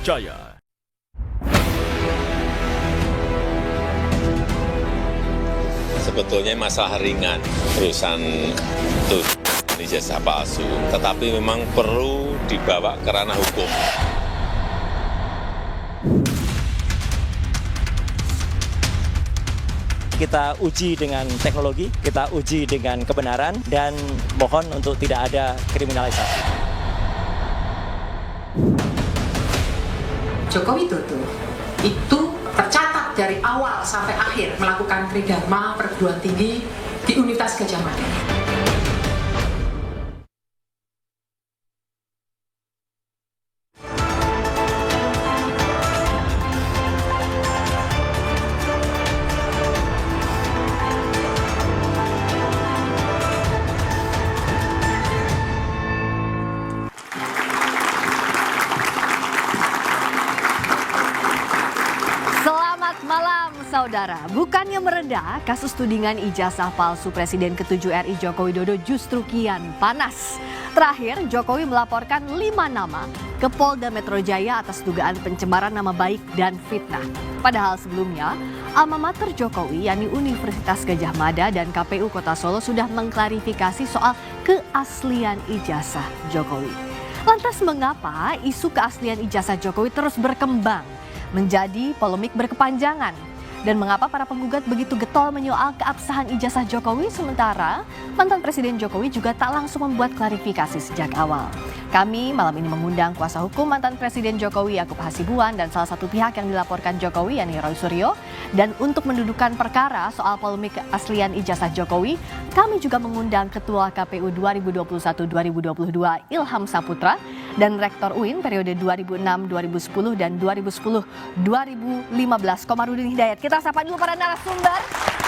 Jaya. Sebetulnya masalah ringan, urusan itu ijazah palsu, tetapi memang perlu dibawa ke ranah hukum. Kita uji dengan teknologi, kita uji dengan kebenaran, dan mohon untuk tidak ada kriminalisasi. Joko Widodo itu tercatat dari awal sampai akhir melakukan tridharma perguruan tinggi di Universitas Gadjah Mada. Saudara, bukannya mereda, kasus tudingan ijazah palsu Presiden ke-7 RI Joko Widodo justru kian panas. Terakhir, Jokowi melaporkan 5 nama ke Polda Metro Jaya atas dugaan pencemaran nama baik dan fitnah. Padahal sebelumnya, alma mater Jokowi yakni Universitas Gadjah Mada dan KPU Kota Solo sudah mengklarifikasi soal keaslian ijazah Jokowi. Lantas mengapa isu keaslian ijazah Jokowi terus berkembang menjadi polemik berkepanjangan? Dan mengapa para penggugat begitu getol menyoal keabsahan ijazah Jokowi, sementara mantan Presiden Jokowi juga tak langsung membuat klarifikasi sejak awal. Kami malam ini mengundang kuasa hukum mantan Presiden Jokowi Yakub Hasibuan dan salah satu pihak yang dilaporkan Jokowi yakni Roy Suryo. Dan untuk mendudukan perkara soal polemik keaslian ijazah Jokowi, kami juga mengundang Ketua KPU 2021-2022 Ilham Saputra dan Rektor UIN periode 2006-2010 dan 2010-2015 Komarudin Hidayat. Kita sapa dulu para narasumber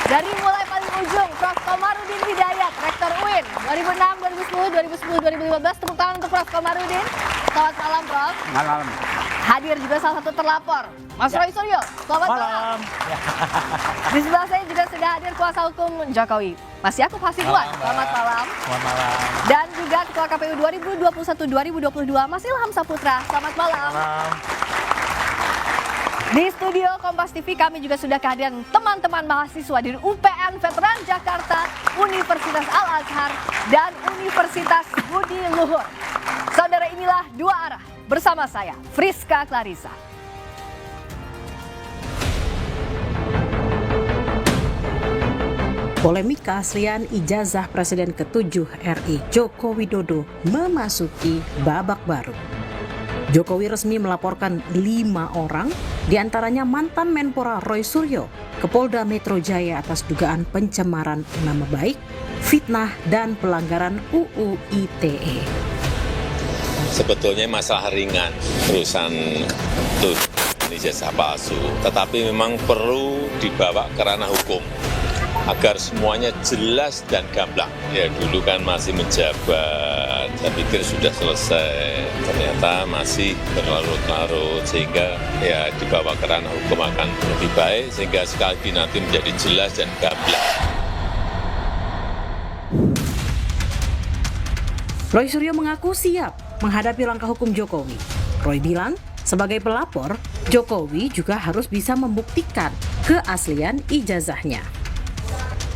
dari mulai paling ujung, Prof. Komarudin Hidayat, Rektor UIN 2006, 2010, 2015. Tepuk tangan untuk Prof. Komarudin. Selamat malam, Prof. Malam. Hadir juga salah satu terlapor, Mas Roy Suryo. Selamat malam. Di sebelah saya juga sudah hadir kuasa hukum Jokowi, Mas Yakub Hasibuan. Selamat malam. Selamat malam. Dan juga Ketua KPU 2021-2022 Mas Ilham Saputra. Selamat malam. Di studio Kompas TV kami juga sudah kehadiran teman-teman mahasiswa dari UPN Veteran Jakarta, Universitas Al-Azhar, dan Universitas Budi Luhur. Saudara, inilah Dua Arah bersama saya, Friska Clarissa. Polemik keaslian ijazah Presiden ke-7 RI Joko Widodo memasuki babak baru. Jokowi resmi melaporkan 5 orang, diantaranya mantan Menpora Roy Suryo, ke Polda Metro Jaya atas dugaan pencemaran nama baik, fitnah, dan pelanggaran UU ITE. Sebetulnya masalah ringan, urusan itu ijazah palsu, tetapi memang perlu dibawa ke ranah hukum agar semuanya jelas dan gamblang. Ya dulu kan masih menjabat, saya pikir sudah selesai, ternyata masih berlarut-larut, sehingga ya dibawa ke ranah hukum akan lebih baik, sehingga sekali lagi nanti menjadi jelas dan gamblang. Roy Suryo mengaku siap menghadapi langkah hukum Jokowi. Roy bilang, sebagai pelapor, Jokowi juga harus bisa membuktikan keaslian ijazahnya.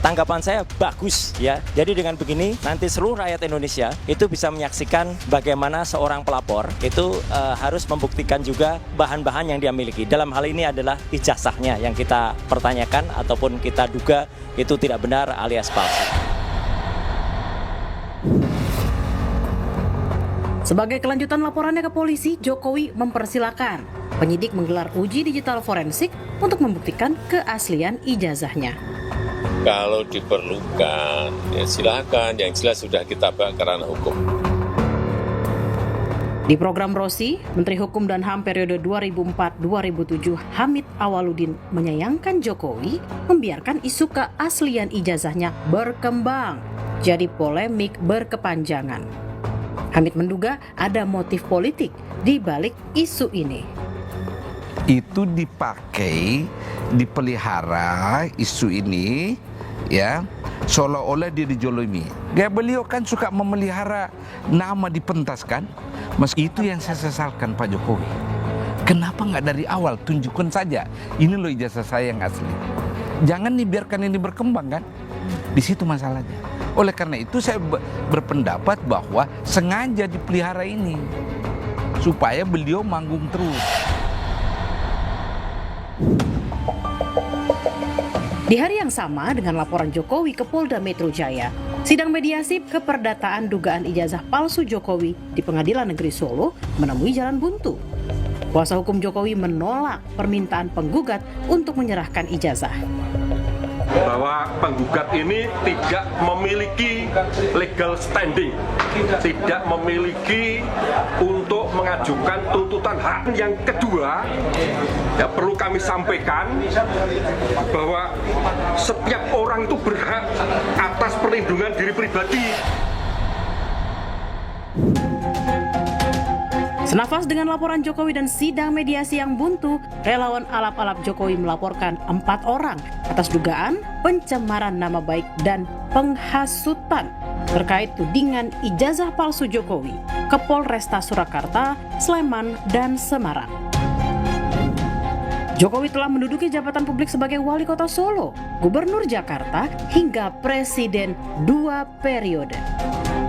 Tanggapan saya bagus ya. Jadi dengan begini nanti seluruh rakyat Indonesia itu bisa menyaksikan bagaimana seorang pelapor itu harus membuktikan juga bahan-bahan yang dia miliki. Dalam hal ini adalah ijazahnya yang kita pertanyakan ataupun kita duga itu tidak benar alias palsu. Sebagai kelanjutan laporannya ke polisi, Jokowi mempersilahkan penyidik menggelar uji digital forensik untuk membuktikan keaslian ijazahnya. Kalau diperlukan, ya silakan. Yang jelas sudah kita bawa ke ranah hukum. Di program Rosi, Menteri Hukum dan HAM periode 2004-2007 Hamid Awaludin menyayangkan Jokowi membiarkan isu keaslian ijazahnya berkembang jadi polemik berkepanjangan. Hamid menduga ada motif politik di balik isu ini. Itu dipakai, dipelihara isu ini, ya, seolah-olah dia dijolimi. Beliau kan suka memelihara nama dipentaskan. Meski itu yang saya sesalkan Pak Jokowi. Kenapa nggak dari awal? Tunjukkan saja. Ini loh ijazah saya yang asli. Jangan dibiarkan ini berkembang kan? Di situ masalahnya. Oleh karena itu saya berpendapat bahwa sengaja dipelihara ini supaya beliau manggung terus. Di hari yang sama dengan laporan Jokowi ke Polda Metro Jaya, sidang mediasi keperdataan dugaan ijazah palsu Jokowi di Pengadilan Negeri Solo menemui jalan buntu. Kuasa hukum Jokowi menolak permintaan penggugat untuk menyerahkan ijazah. Bahwa penggugat ini tidak memiliki legal standing, tidak memiliki untuk mengajukan tuntutan hak. Yang kedua, ya perlu kami sampaikan bahwa setiap orang itu berhak atas perlindungan diri pribadi. Senafas dengan laporan Jokowi dan sidang mediasi yang buntu, relawan alap-alap Jokowi melaporkan 4 orang atas dugaan pencemaran nama baik dan penghasutan terkait tudingan ijazah palsu Jokowi ke Polresta Surakarta, Sleman, dan Semarang. Jokowi telah menduduki jabatan publik sebagai Wali Kota Solo, Gubernur Jakarta, hingga Presiden 2 periode.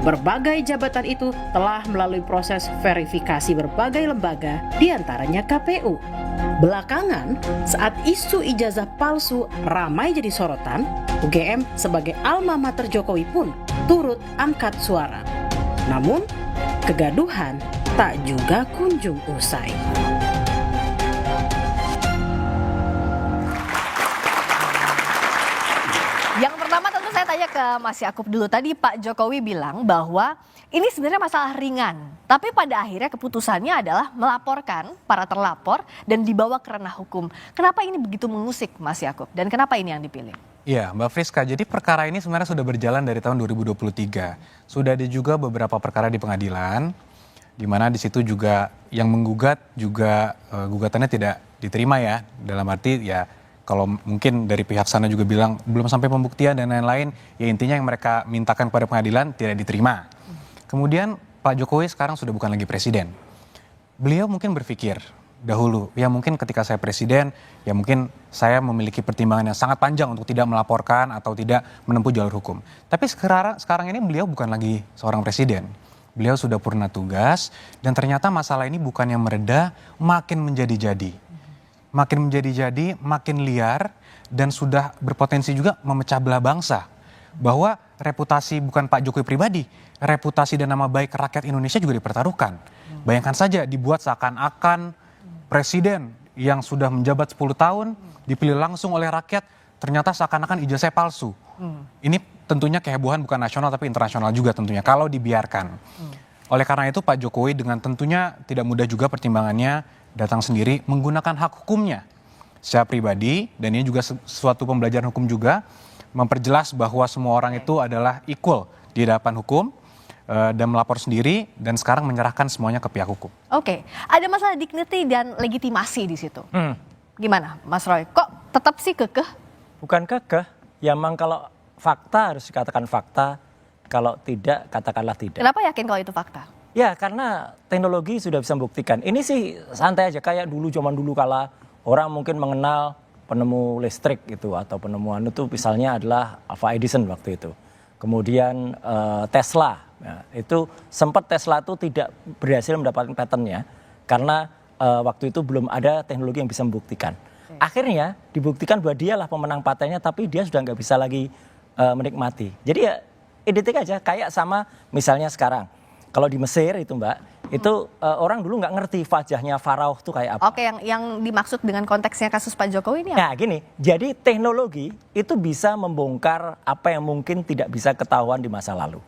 Berbagai jabatan itu telah melalui proses verifikasi berbagai lembaga, diantaranya KPU. Belakangan, saat isu ijazah palsu ramai jadi sorotan, UGM sebagai alma mater Jokowi pun turut angkat suara. Namun, kegaduhan tak juga kunjung usai. Yang pertama tentu saya tanya ke Mas Yakub dulu. Tadi Pak Jokowi bilang bahwa ini sebenarnya masalah ringan. Tapi pada akhirnya keputusannya adalah melaporkan para terlapor dan dibawa ke ranah hukum. Kenapa ini begitu mengusik Mas Yakub? Dan kenapa ini yang dipilih? Iya Mbak Friska, jadi perkara ini sebenarnya sudah berjalan dari tahun 2023. Sudah ada juga beberapa perkara di pengadilan, di mana di situ juga yang menggugat juga gugatannya tidak diterima ya. Dalam arti ya, kalau mungkin dari pihak sana juga bilang belum sampai pembuktian dan lain-lain, ya intinya yang mereka mintakan kepada pengadilan tidak diterima. Kemudian Pak Jokowi sekarang sudah bukan lagi presiden. Beliau mungkin berpikir dahulu, ya mungkin ketika saya presiden, ya mungkin saya memiliki pertimbangan yang sangat panjang untuk tidak melaporkan atau tidak menempuh jalur hukum. Tapi sekarang ini beliau bukan lagi seorang presiden. Beliau sudah purna tugas dan ternyata masalah ini bukan yang mereda, makin menjadi-jadi. Makin menjadi-jadi, makin liar, dan sudah berpotensi juga memecah belah bangsa. Bahwa reputasi bukan Pak Jokowi pribadi, reputasi dan nama baik rakyat Indonesia juga dipertaruhkan. Bayangkan saja dibuat seakan-akan presiden yang sudah menjabat 10 tahun, dipilih langsung oleh rakyat, ternyata seakan-akan ijazah palsu. Ini tentunya kehebohan bukan nasional tapi internasional juga tentunya, kalau dibiarkan. Oleh karena itu Pak Jokowi dengan tentunya tidak mudah juga pertimbangannya, datang sendiri menggunakan hak hukumnya secara pribadi, dan ini juga suatu pembelajaran hukum juga, memperjelas bahwa semua orang itu adalah equal di hadapan hukum, dan melapor sendiri dan sekarang menyerahkan semuanya ke pihak hukum. Oke, ada masalah dignity dan legitimasi di situ. Gimana Mas Roy? Kok tetap sih kekeh? Bukan kekeh, ya memang kalau fakta harus dikatakan fakta, kalau tidak katakanlah tidak. Kenapa yakin kalau itu fakta? Ya karena teknologi sudah bisa membuktikan. Ini sih santai aja, kayak zaman dulu kala orang mungkin mengenal penemu listrik gitu atau penemuan itu misalnya adalah Alva Edison waktu itu. Kemudian Tesla, ya, itu sempat Tesla itu tidak berhasil mendapatkan patentnya karena waktu itu belum ada teknologi yang bisa membuktikan. Akhirnya dibuktikan bahwa dialah pemenang patennya, tapi dia sudah nggak bisa lagi menikmati. Jadi ya identik aja, kayak sama misalnya sekarang. Kalau di Mesir itu Mbak, itu orang dulu nggak ngerti wajahnya Faraoh itu kayak apa. Oke, yang dimaksud dengan konteksnya kasus Pak Jokowi ini apa? Nah gini, jadi teknologi itu bisa membongkar apa yang mungkin tidak bisa ketahuan di masa lalu.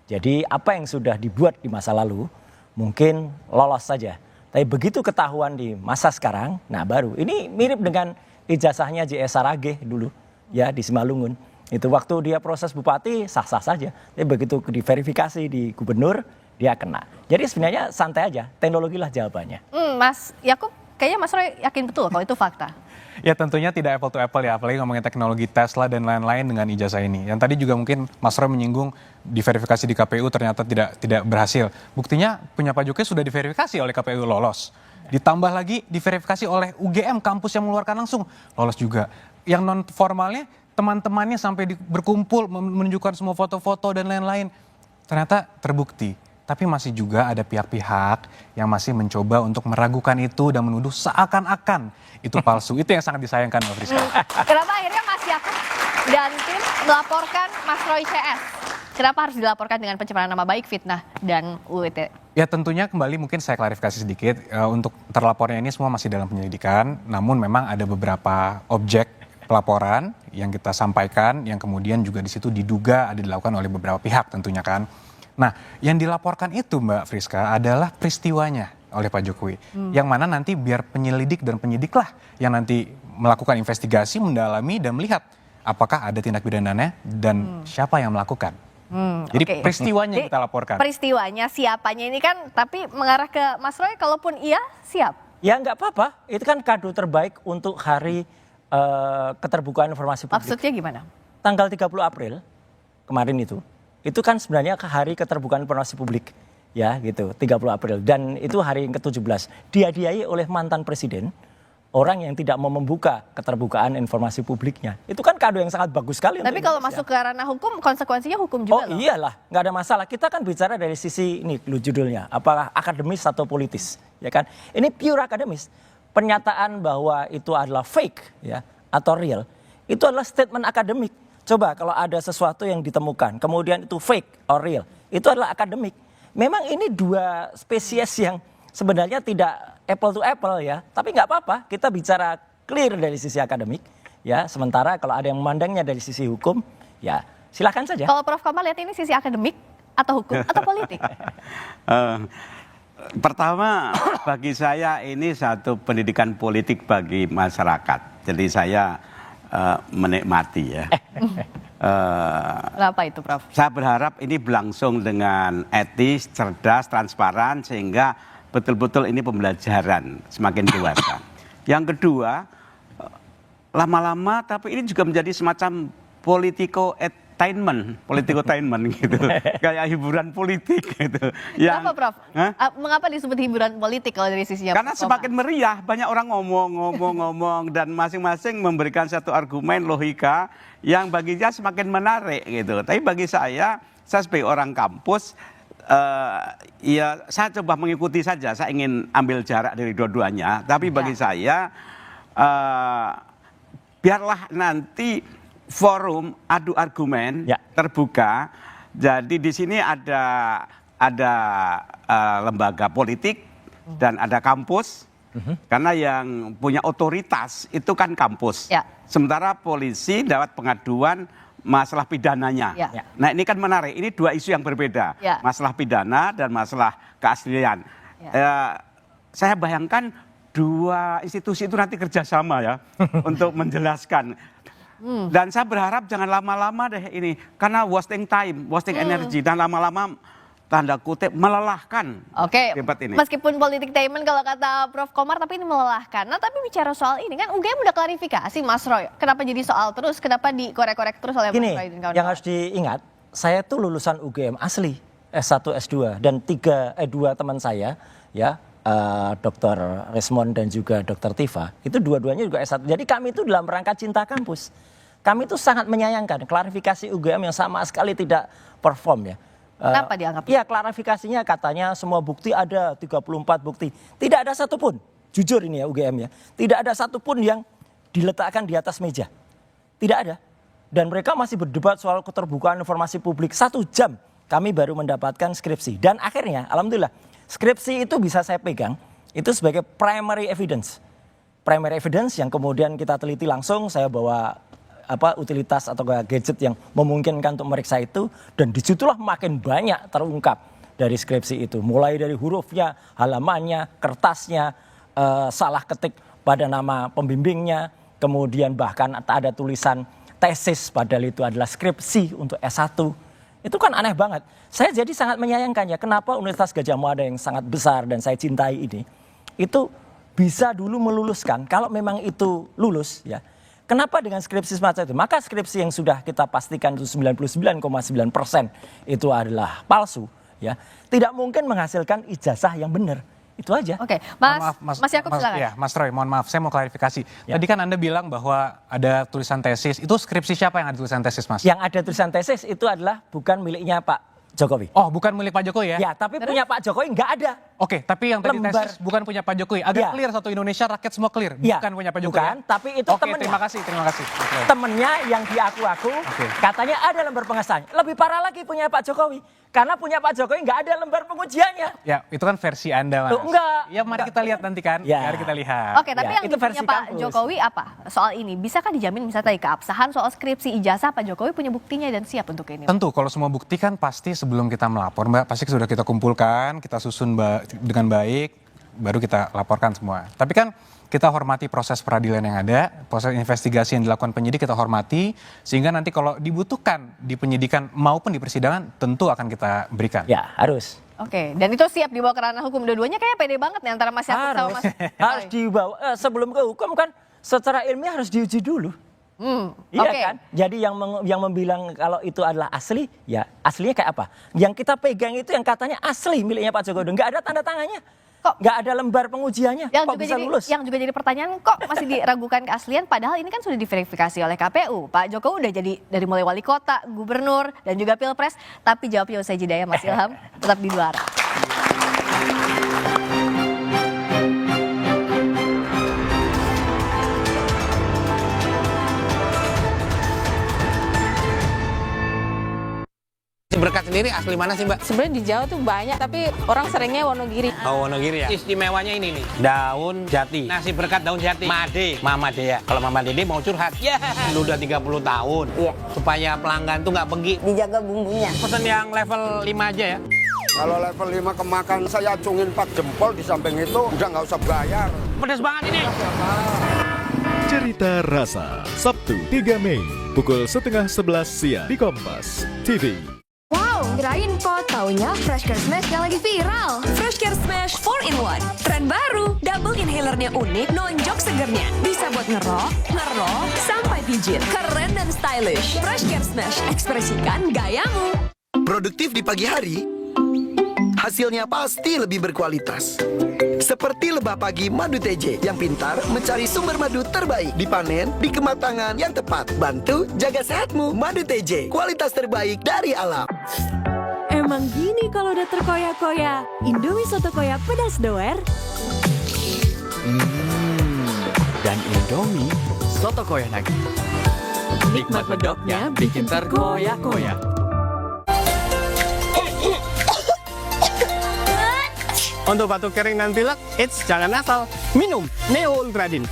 Jadi apa yang sudah dibuat di masa lalu mungkin lolos saja. Tapi begitu ketahuan di masa sekarang, nah baru. Ini mirip dengan ijazahnya J.S. Saragih dulu ya di Simalungun. Itu waktu dia proses bupati sah-sah saja. Tapi begitu diverifikasi di gubernur, dia kena. Jadi sebenarnya santai aja, teknologi lah jawabannya. Mas Yakub, kayaknya Mas Roy yakin betul kalau itu fakta. Ya tentunya tidak apple to apple ya, apalagi ngomongin teknologi Tesla dan lain-lain dengan ijazah ini. Yang tadi juga mungkin Mas Roy menyinggung diverifikasi di KPU ternyata tidak berhasil. Buktinya punya Pak Jokowi sudah diverifikasi oleh KPU lolos. Ditambah lagi diverifikasi oleh UGM, kampus yang mengeluarkan langsung, lolos juga. Yang non formalnya teman-temannya sampai berkumpul menunjukkan semua foto-foto dan lain-lain. Ternyata terbukti. Tapi masih juga ada pihak-pihak yang masih mencoba untuk meragukan itu dan menuduh seakan-akan itu palsu. Itu yang sangat disayangkan, Mbak Friska. Kenapa akhirnya Mas Yakub dan tim melaporkan Mas Roy CS? Kenapa harus dilaporkan dengan pencemaran nama baik, fitnah, dan UIT? Ya tentunya kembali mungkin saya klarifikasi sedikit. Untuk terlapornya ini semua masih dalam penyelidikan. Namun memang ada beberapa objek pelaporan yang kita sampaikan yang kemudian juga di situ diduga ada dilakukan oleh beberapa pihak tentunya kan. Nah, yang dilaporkan itu Mbak Friska adalah peristiwanya oleh Pak Jokowi. Yang mana nanti biar penyelidik dan penyidiklah yang nanti melakukan investigasi, mendalami dan melihat apakah ada tindak pidananya dan siapa yang melakukan. Jadi peristiwanya yang kita laporkan. Peristiwanya, siapanya ini kan tapi mengarah ke Mas Roy, kalaupun iya siap. Ya nggak apa-apa, itu kan kado terbaik untuk hari keterbukaan informasi publik. Maksudnya gimana? Tanggal 30 April kemarin itu kan sebenarnya hari keterbukaan informasi publik, ya gitu, 30 April. Dan itu hari yang ke-17, dihadiahi oleh mantan presiden, orang yang tidak mau membuka keterbukaan informasi publiknya. Itu kan kado yang sangat bagus sekali. Tapi kalau masuk ke ranah hukum, konsekuensinya hukum juga loh. Iyalah, nggak ada masalah. Kita kan bicara dari sisi, ini judulnya, apakah akademis atau politis, ya kan? Ini pure akademis. Pernyataan bahwa itu adalah fake, ya, atau real, itu adalah statement akademik. Coba kalau ada sesuatu yang ditemukan, kemudian itu fake or real, itu adalah akademik. Memang ini dua spesies yang sebenarnya tidak apple to apple ya, tapi nggak apa-apa, kita bicara clear dari sisi akademik, ya. Sementara kalau ada yang memandangnya dari sisi hukum, ya silakan saja. Kalau Prof. Komar lihat ini sisi akademik atau hukum atau politik? Pertama, bagi saya ini satu pendidikan politik bagi masyarakat. Jadi saya menikmati ya. Kenapa itu, Prof? Saya berharap ini berlangsung dengan etis, cerdas, transparan sehingga betul-betul ini pembelajaran semakin dewasa. Yang kedua, lama-lama tapi ini juga menjadi semacam politico-tainment gitu. Kayak hiburan politik gitu. Kenapa, Prof? Mengapa disebut hiburan politik kalau dari sisinya? Karena semakin meriah, banyak orang ngomong dan masing-masing memberikan satu argumen logika yang baginya semakin menarik gitu. Tapi bagi saya sebagai orang kampus, ya saya coba mengikuti saja. Saya ingin ambil jarak dari dua-duanya. Tapi bagi saya, biarlah nanti forum adu argumen terbuka. Jadi di sini ada lembaga politik dan ada kampus. Karena yang punya otoritas itu kan kampus. Sementara polisi dapat pengaduan masalah pidananya. Nah ini kan menarik. Ini dua isu yang berbeda. Masalah pidana dan masalah keaslian. Saya bayangkan dua institusi itu nanti kerjasama ya untuk menjelaskan. Dan saya berharap jangan lama-lama deh ini, karena wasting time, wasting energy, dan lama-lama tanda kutip melelahkan. Debat ini. Meskipun politik tainment kalau kata Prof. Komar, tapi ini melelahkan. Nah tapi bicara soal ini kan UGM udah klarifikasi Mas Roy, kenapa jadi soal terus, kenapa dikorek-korek terus oleh Mas Roy dan kawan-kawan? Yang harus diingat, saya tuh lulusan UGM asli, S1, S2, dan 2 teman saya, ya, Dr. Resmond dan juga Dr. Tifa, itu dua-duanya juga S1. Jadi kami itu dalam rangka cinta kampus. Kami itu sangat menyayangkan klarifikasi UGM yang sama sekali tidak perform ya. Kenapa dianggap? Iya, klarifikasinya katanya semua bukti ada, 34 bukti. Tidak ada satupun, jujur ini ya UGM ya, tidak ada satupun yang diletakkan di atas meja. Tidak ada. Dan mereka masih berdebat soal keterbukaan informasi publik. 1 jam kami baru mendapatkan skripsi. Dan akhirnya, alhamdulillah, skripsi itu bisa saya pegang, itu sebagai primary evidence. Primary evidence yang kemudian kita teliti langsung, saya bawa utilitas atau gadget yang memungkinkan untuk meriksa itu, dan disitulah makin banyak terungkap dari skripsi itu. Mulai dari hurufnya, halamannya, kertasnya, salah ketik pada nama pembimbingnya, kemudian bahkan ada tulisan tesis padahal itu adalah skripsi untuk S1. Itu kan aneh banget. Saya jadi sangat menyayangkan ya, kenapa Universitas Gadjah Mada yang sangat besar dan saya cintai ini, itu bisa dulu meluluskan, kalau memang itu lulus ya, kenapa dengan skripsi semacam itu? Maka skripsi yang sudah kita pastikan itu 99,9% itu adalah palsu ya, tidak mungkin menghasilkan ijazah yang benar. itu aja. Oke, Mohon Mas Yakub silakan. Ya, Mas Troy, mohon maaf, saya mau klarifikasi. Ya. Tadi kan Anda bilang bahwa ada tulisan tesis, itu skripsi siapa yang ada tulisan tesis, Mas? Yang ada tulisan tesis itu adalah bukan miliknya Pak Jokowi. Oh, bukan milik Pak Jokowi ya? Ya, tapi punya Pak Jokowi nggak ada. Oke, tapi yang tadi Lembar. tesis bukan punya Pak Jokowi. Agak Ya. clear satu Indonesia, rakyat semua clear. Ya, Bukan punya Pak Jokowi. bukan, ya? tapi itu Oke, temennya. terima kasih. Oke. Temennya yang diaku-aku, katanya ada lembar pengesahan. Lebih parah lagi punya Pak Jokowi. Karena punya Pak Jokowi nggak ada lembar pengujiannya. Ya, itu kan versi Anda, Mas. Tuh, enggak. Ya, mari kita lihat nanti kan. Ya. Mari kita lihat. Oke, tapi Ya, yang itu punya versi Pak kampus. Jokowi apa soal ini? Bisakah dijamin misalnya tadi keabsahan soal skripsi ijazah Pak Jokowi punya buktinya dan siap untuk ini? Tentu, kalau semua bukti kan pasti sebelum kita melapor, Mbak, pasti sudah kita kumpulkan, kita susun dengan baik, baru kita laporkan semua. Tapi kan kita hormati proses peradilan yang ada, proses investigasi yang dilakukan penyidik kita hormati, sehingga nanti kalau dibutuhkan di penyidikan maupun di persidangan, tentu akan kita berikan. Ya, harus. Oke, dan itu siap dibawa ke ranah hukum. Dua-duanya kayak pede banget nih antara Mas Yakub sama Mas Harus dibawa sebelum ke hukum kan secara ilmiah harus diuji dulu. Iya oke. kan? Jadi yang membilang kalau itu adalah asli, ya aslinya kayak apa? Yang kita pegang itu yang katanya asli miliknya Pak Jokowi, nggak ada tanda tangannya. Kok nggak ada lembar pengujiannya? Yang kok juga bisa jadi lulus? yang juga jadi pertanyaan, kok masih diragukan keaslian padahal ini kan sudah diverifikasi oleh KPU. Pak Jokowi udah jadi dari mulai wali kota, gubernur dan juga pilpres, tapi jawabnya usai jeda ya Mas Ilham. Tetap di Dua Arah. Berkat sendiri asli mana sih, Mbak? Sebenarnya di Jawa tuh banyak, tapi orang seringnya Wonogiri. Oh, Wonogiri ya. Istimewanya ini nih, daun jati. Nasi berkat daun jati. Made, Mama Dea. Kalau Mama Dede mau curhat, ya lu udah 30 tahun. Iya. Supaya pelanggan tuh nggak pergi. Dijaga bumbunya. Pesen yang level 5 aja ya. Kalau level 5 kemakan saya acungin 4 jempol di samping itu udah nggak usah bayar. Pedes banget ini. Cerita Rasa, Sabtu 3 Mei, pukul 10:30 siang di Kompas TV. Wow, kirain kok taunya Fresh Care Smash yang lagi viral. Fresh Care Smash 4-in-1. Tren baru, double inhalernya unik, nonjok segernya. Bisa buat ngerok, sampai pijit. Keren dan stylish. Fresh Care Smash, ekspresikan gayamu. Produktif di pagi hari, hasilnya pasti lebih berkualitas. Seperti lebah pagi madu TJ yang pintar mencari sumber madu terbaik, dipanen di kematangan yang tepat. Bantu jaga sehatmu. Madu TJ, kualitas terbaik dari alam. Emang gini kalau udah terkoyak-koyak. Indomie soto koyak pedas doer. Dan Indomie soto koyak lagi. Nikmat medoknya bikin terkoyak-koyak. Untuk batuk kering dan pilek, jangan asal. Minum Neo Ultradin.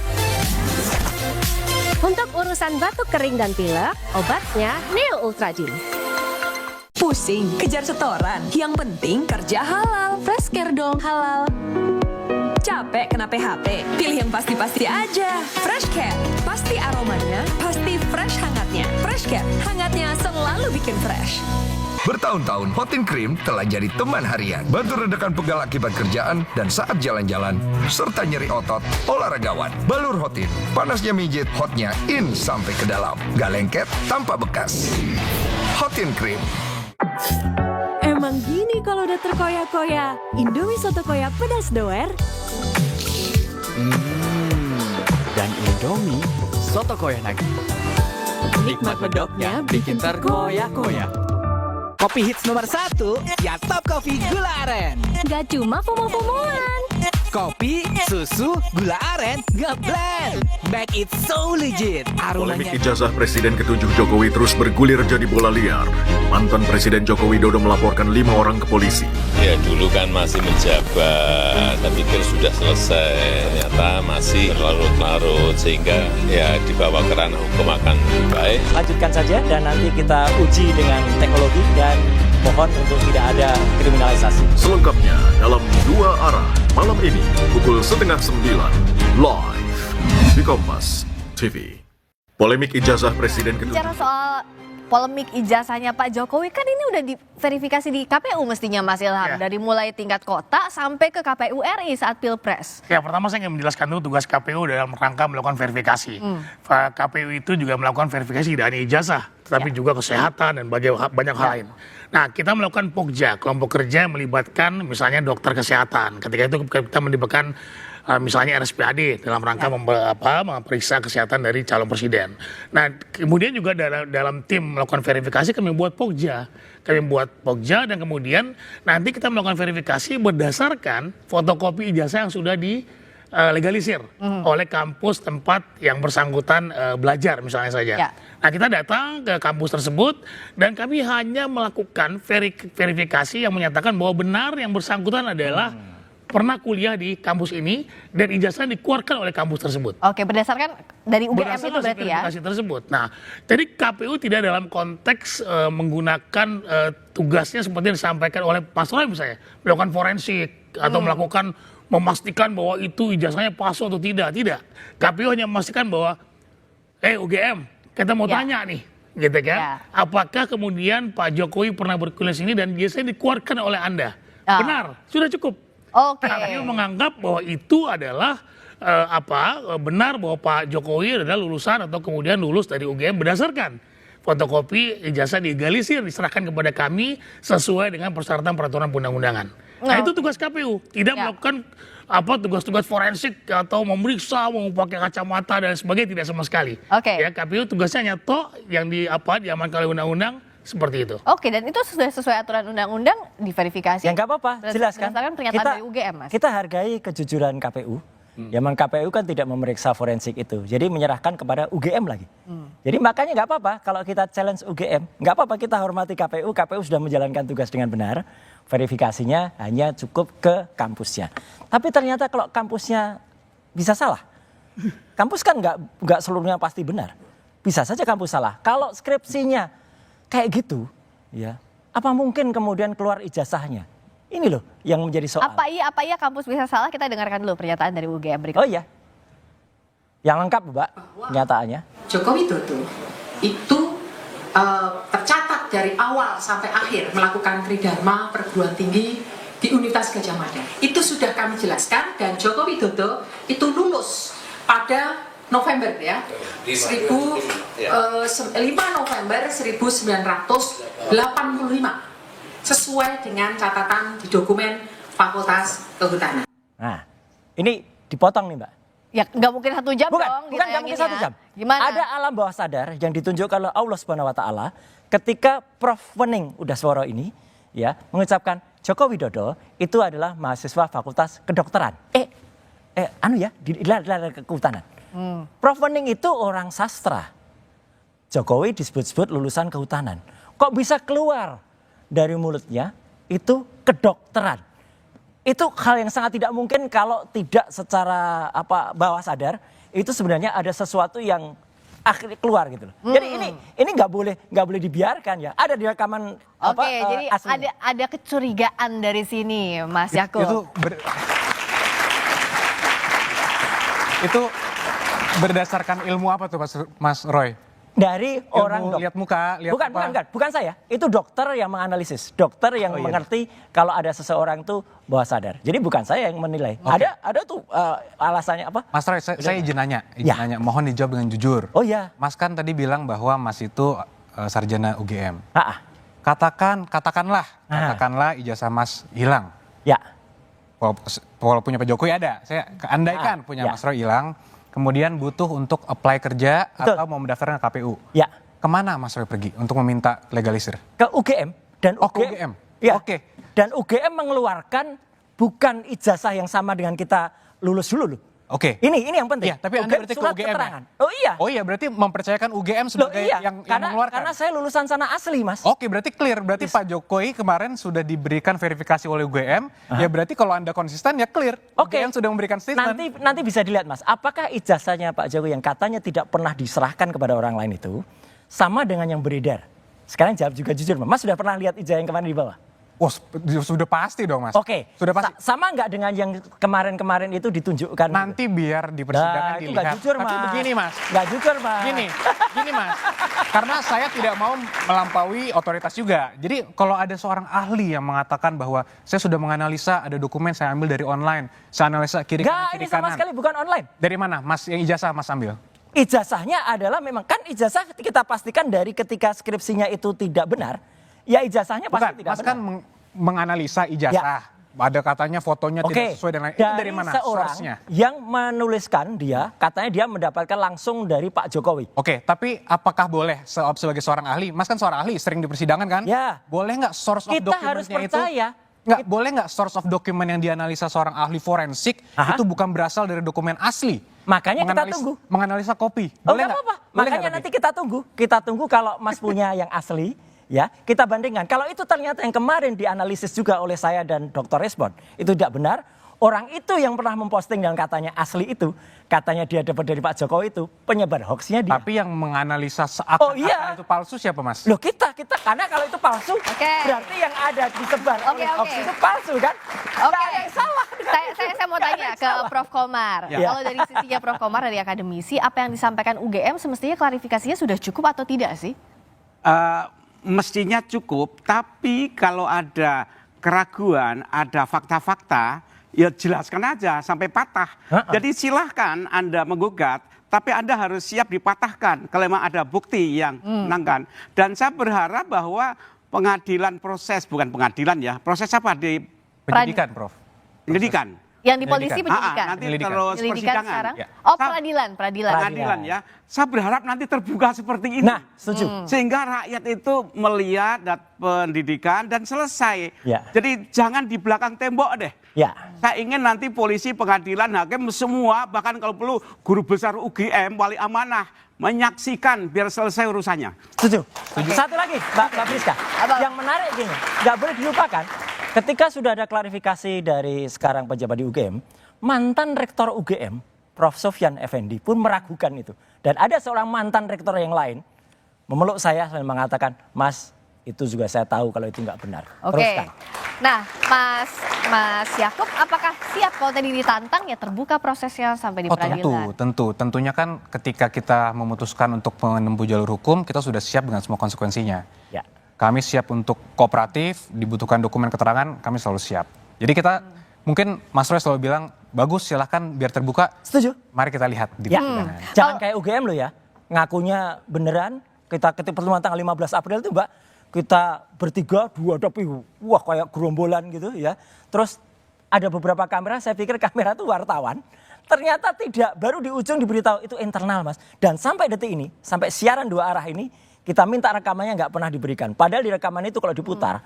Untuk urusan batuk kering dan pilek, obatnya Neo Ultradin. Pusing, kejar setoran. Yang penting kerja halal. Fresh Care dong halal. Capek kena PHP? Pilih yang pasti-pasti aja. Fresh Care, pasti aromanya, pasti fresh hangatnya. Fresh Care, hangatnya selalu bikin fresh. Bertahun-tahun, Hotin Cream telah jadi teman harian. Bantu redakan pegal akibat kerjaan dan saat jalan-jalan, serta nyeri otot, olahragawan. Balur Hotin, panasnya mijit, hotnya in sampai ke dalam. Gak lengket, tanpa bekas. Hotin Cream. Emang gini kalau udah terkoyak-koyak. Indomie soto koyak pedas doer. Dan Indomie soto koyak lagi. Nikmat medoknya bikin terkoyak-koyak. Kopi hits nomor 1, ya Top Coffee Gula Aren. Gak cuma FOMO-FOMOan. Kopi, susu, gula aren, ngeblend. Make it so legit. Polemik ijazah Presiden ke-7 Jokowi terus bergulir jadi bola liar. Mantan Presiden Joko Widodo melaporkan 5 orang ke polisi. Ya dulu kan masih menjabat, tapi pikir sudah selesai, ternyata masih berlarut-larut, sehingga ya dibawa ke ranah hukum akan lebih baik. Lanjutkan saja dan nanti kita uji dengan teknologi dan mohon untuk tidak ada kriminalisasi. Selengkapnya dalam Dua Arah, malam ini pukul 8:30 live di Kompas TV. Polemik ijazah Presiden ke-7. Bicara soal polemik ijazahnya Pak Jokowi, kan ini udah diverifikasi di KPU mestinya Mas Ilham. Dari mulai tingkat kota sampai ke KPU RI saat Pilpres. Ya, pertama saya ingin menjelaskan dulu tugas KPU dalam rangka melakukan verifikasi. KPU itu juga melakukan verifikasi tidak hanya ijazah, tetapi juga kesehatan dan banyak hal lain. Nah, kita melakukan POKJA, kelompok kerja yang melibatkan misalnya dokter kesehatan. Ketika itu kita melibatkan misalnya RSPAD dalam rangka memeriksa kesehatan dari calon presiden. Nah, kemudian juga dalam tim melakukan verifikasi kami buat POKJA. Dan kemudian nanti kita melakukan verifikasi berdasarkan fotokopi ijazah yang sudah legalisir oleh kampus tempat yang bersangkutan belajar misalnya saja. Nah, kita datang ke kampus tersebut dan kami hanya melakukan verifikasi yang menyatakan bahwa benar yang bersangkutan adalah pernah kuliah di kampus ini dan ijazah dikeluarkan oleh kampus tersebut. Oke, berdasarkan dari UGM itu berarti ya? Verifikasi tersebut. Nah, jadi KPU tidak dalam konteks menggunakan tugasnya seperti yang disampaikan oleh Mas Roy misalnya, melakukan forensik atau memastikan bahwa itu ijazahnya palsu atau tidak. KPU hanya memastikan bahwa UGM, kita mau tanya nih, gitu kan? Apakah kemudian Pak Jokowi pernah berkuliah sini dan ijazahnya dikeluarkan oleh Anda? Benar, sudah cukup. KPU menganggap bahwa itu adalah benar bahwa Pak Jokowi adalah lulusan atau kemudian lulus dari UGM berdasarkan fotokopi ijazah digalisir diserahkan kepada kami sesuai dengan persyaratan peraturan perundang-undangan. Nah, itu tugas KPU, tidak melakukan tugas-tugas forensik atau memeriksa, memakai kacamata dan sebagainya, tidak sama sekali. Ya, KPU tugasnya hanya yang diamankan oleh undang-undang seperti itu. Oke, dan itu sudah sesuai aturan undang-undang diverifikasi. Ya nggak apa-apa, jelas kan. Berdasarkan pernyataan dari UGM, Mas. Kita hargai kejujuran KPU. Ya, memang KPU kan tidak memeriksa forensik itu, jadi menyerahkan kepada UGM lagi. Jadi makanya nggak apa-apa kalau kita challenge UGM, nggak apa-apa, kita hormati KPU. KPU sudah menjalankan tugas dengan benar, verifikasinya hanya cukup ke kampusnya. Tapi ternyata kalau kampusnya bisa salah, kampus kan nggak seluruhnya pasti benar, bisa saja kampus salah. Kalau skripsinya kayak gitu, ya apa mungkin kemudian keluar ijazahnya? Ini loh yang menjadi soal. Apa iya kampus bisa salah? Kita dengarkan dulu pernyataan dari UGM berikut. Oh iya, yang lengkap Mbak pernyataannya. Joko Widodo itu tercatat dari awal sampai akhir melakukan tridharma perguruan tinggi di Universitas Gadjah Mada. Itu sudah kami jelaskan dan Joko Widodo itu lulus pada November ya, 5 November 1985. Sesuai dengan catatan di dokumen Fakultas Kehutanan. Nah, ini dipotong nih Mbak. Ya nggak mungkin 1 jam bukan, dong. Bukan nggak mungkin 1 jam. Gimana? Ada alam bawah sadar yang ditunjukkan oleh Allah Subhanahu Wa Taala ketika Prof Wening Udaswara ini ya mengucapkan Joko Widodo itu adalah mahasiswa Fakultas Kedokteran. Di Kehutanan. Prof Wening itu orang sastra. Jokowi disebut-sebut lulusan kehutanan. Kok bisa keluar dari mulutnya itu kedokteran? Itu hal yang sangat tidak mungkin kalau tidak secara bawah sadar itu sebenarnya ada sesuatu yang akhirnya keluar gitu loh. Jadi ini nggak boleh dibiarkan ya. Ada di rekaman jadi aslinya. ada kecurigaan dari sini Mas Yakub. Itu berdasarkan ilmu apa tuh Mas Roy? Dari orang dokter. Lihat muka, Bukan saya. Itu dokter yang menganalisis, dokter yang mengerti kalau ada seseorang tuh bawah sadar. Jadi bukan saya yang menilai. Ada tuh alasannya apa? Mas Roy, saya izin nanya. Mohon dijawab dengan jujur. Oh iya. Mas kan tadi bilang bahwa Mas itu sarjana UGM. Katakanlah ijazah Mas hilang. Ya. Walaupun Pak Jokowi ada, saya andaikan punya Mas Roy hilang. Kemudian butuh untuk apply kerja atau mau mendaftarkan ke KPU. Ya. Kemana Mas Roy pergi untuk meminta legalisir? Ke UGM. Dan ke UGM? Ya. Dan UGM mengeluarkan bukan ijazah yang sama dengan kita lulus dulu loh. Ini yang penting. Iya, tapi Anda berarti ke UGM ya? Oh iya, berarti mempercayakan UGM sebagai yang mengeluarkan. Karena saya lulusan sana asli Mas. Berarti clear. Berarti Pak Jokowi kemarin sudah diberikan verifikasi oleh UGM. Ya berarti kalau Anda konsisten ya clear. UGM sudah memberikan statement. Nanti bisa dilihat Mas. Apakah ijazahnya Pak Jokowi yang katanya tidak pernah diserahkan kepada orang lain itu sama dengan yang beredar? Sekarang jawab juga jujur Mas sudah pernah lihat ijazah yang kemarin di bawah? Sudah pasti dong Mas. Sudah pasti. Sama nggak dengan yang kemarin-kemarin itu ditunjukkan? Nanti biar di persidangan dilihat. Nggak jujur Mas. Tapi begini Mas. Nggak jujur Mas. Gini Mas. Karena saya tidak mau melampaui otoritas juga. Jadi kalau ada seorang ahli yang mengatakan bahwa saya sudah menganalisa ada dokumen saya ambil dari online. Saya analisa kiri kanan. Ini sama sekali bukan online. Dari mana Mas yang ijazah Mas ambil? ijazahnya adalah memang kan ijazah kita pastikan dari ketika skripsinya itu tidak benar, ya ijazahnya pasti Bukan, tidak Mas benar. kan menganalisa ijazah. Ada katanya fotonya tidak sesuai dengan itu dari mana seorang source-nya? yang menuliskan dia, katanya dia mendapatkan langsung dari Pak Jokowi. Oke, tapi apakah boleh sebagai seorang ahli, Mas kan seorang ahli, sering di persidangan kan? Ya. Boleh nggak source of Kita harus dokumennya percaya. Nggak, boleh nggak source of dokumen yang dianalisa seorang ahli forensik itu bukan berasal dari dokumen asli? Makanya kita tunggu. Menganalisa kopi. Oh, Boleh nggak apa-apa. Boleh Makanya nggak nanti kita tunggu. Kita tunggu kalau Mas punya yang asli, ya kita bandingkan. Kalau itu ternyata yang kemarin dianalisis juga oleh saya dan Dr. Respon, itu tidak benar. Orang itu yang pernah memposting dan katanya asli itu, katanya dia dapat dari Pak Jokowi itu, penyebar hoaxnya dia. Tapi yang menganalisa seakan-akan itu palsu siapa, Mas? Loh kita karena kalau itu palsu, berarti yang ada disebar oleh hoax itu palsu kan? Oke, Nggak ada yang salah. saya mau tanya ke Prof. Komar. Ya. Kalau dari sisinya Prof. Komar dari akademisi, apa yang disampaikan UGM semestinya klarifikasinya sudah cukup atau tidak sih? Mestinya cukup, tapi kalau ada keraguan, ada fakta-fakta, ya jelaskan aja sampai patah. Jadi silahkan Anda menggugat, tapi Anda harus siap dipatahkan kalau memang ada bukti yang menangkan. Dan saya berharap bahwa pengadilan bukan pengadilan ya, proses apa di penyidikan, Prof. Penyidikan. Yang di polisi penyidikan. Nanti terus persidangan. Sekarang. Oh, peradilan. Ya. Saya berharap nanti terbuka seperti ini. Nah, setuju. Sehingga rakyat itu melihat pendidikan dan selesai. Ya. Jadi jangan di belakang tembok deh. Ya. Saya ingin nanti polisi, pengadilan, hakim semua, bahkan kalau perlu guru besar UGM, wali amanah, menyaksikan biar selesai urusannya. Setuju. Satu lagi, Mbak Friska. Yang menarik gini, nggak boleh dilupakan. Ketika sudah ada klarifikasi dari sekarang pejabat di UGM, mantan rektor UGM, Prof. Sofyan Effendi pun meragukan itu. Dan ada seorang mantan rektor yang lain memeluk saya dan mengatakan, Mas, itu juga saya tahu kalau itu nggak benar. Oke. Teruskan. Nah, Mas Yakub, apakah siap kalau tadi ditantang ya terbuka prosesnya sampai di peradilan? Tentunya kan ketika kita memutuskan untuk menempuh jalur hukum, kita sudah siap dengan semua konsekuensinya. Ya. Kami siap untuk kooperatif, dibutuhkan dokumen keterangan, kami selalu siap. Jadi kita mungkin Mas Roy selalu bilang, bagus silahkan biar terbuka. Setuju. Mari kita lihat di persidangan. Jangan kayak UGM loh ya, ngakunya beneran, kita ketika pertemuan tanggal 15 April itu Mbak, kita bertiga, dihadapi, wah kayak gerombolan gitu ya. Terus ada beberapa kamera, saya pikir kamera itu wartawan. Ternyata tidak, baru di ujung diberitahu itu internal Mas. Dan sampai detik ini, sampai siaran dua arah ini, kita minta rekamannya nggak pernah diberikan. Padahal di rekaman itu kalau diputar,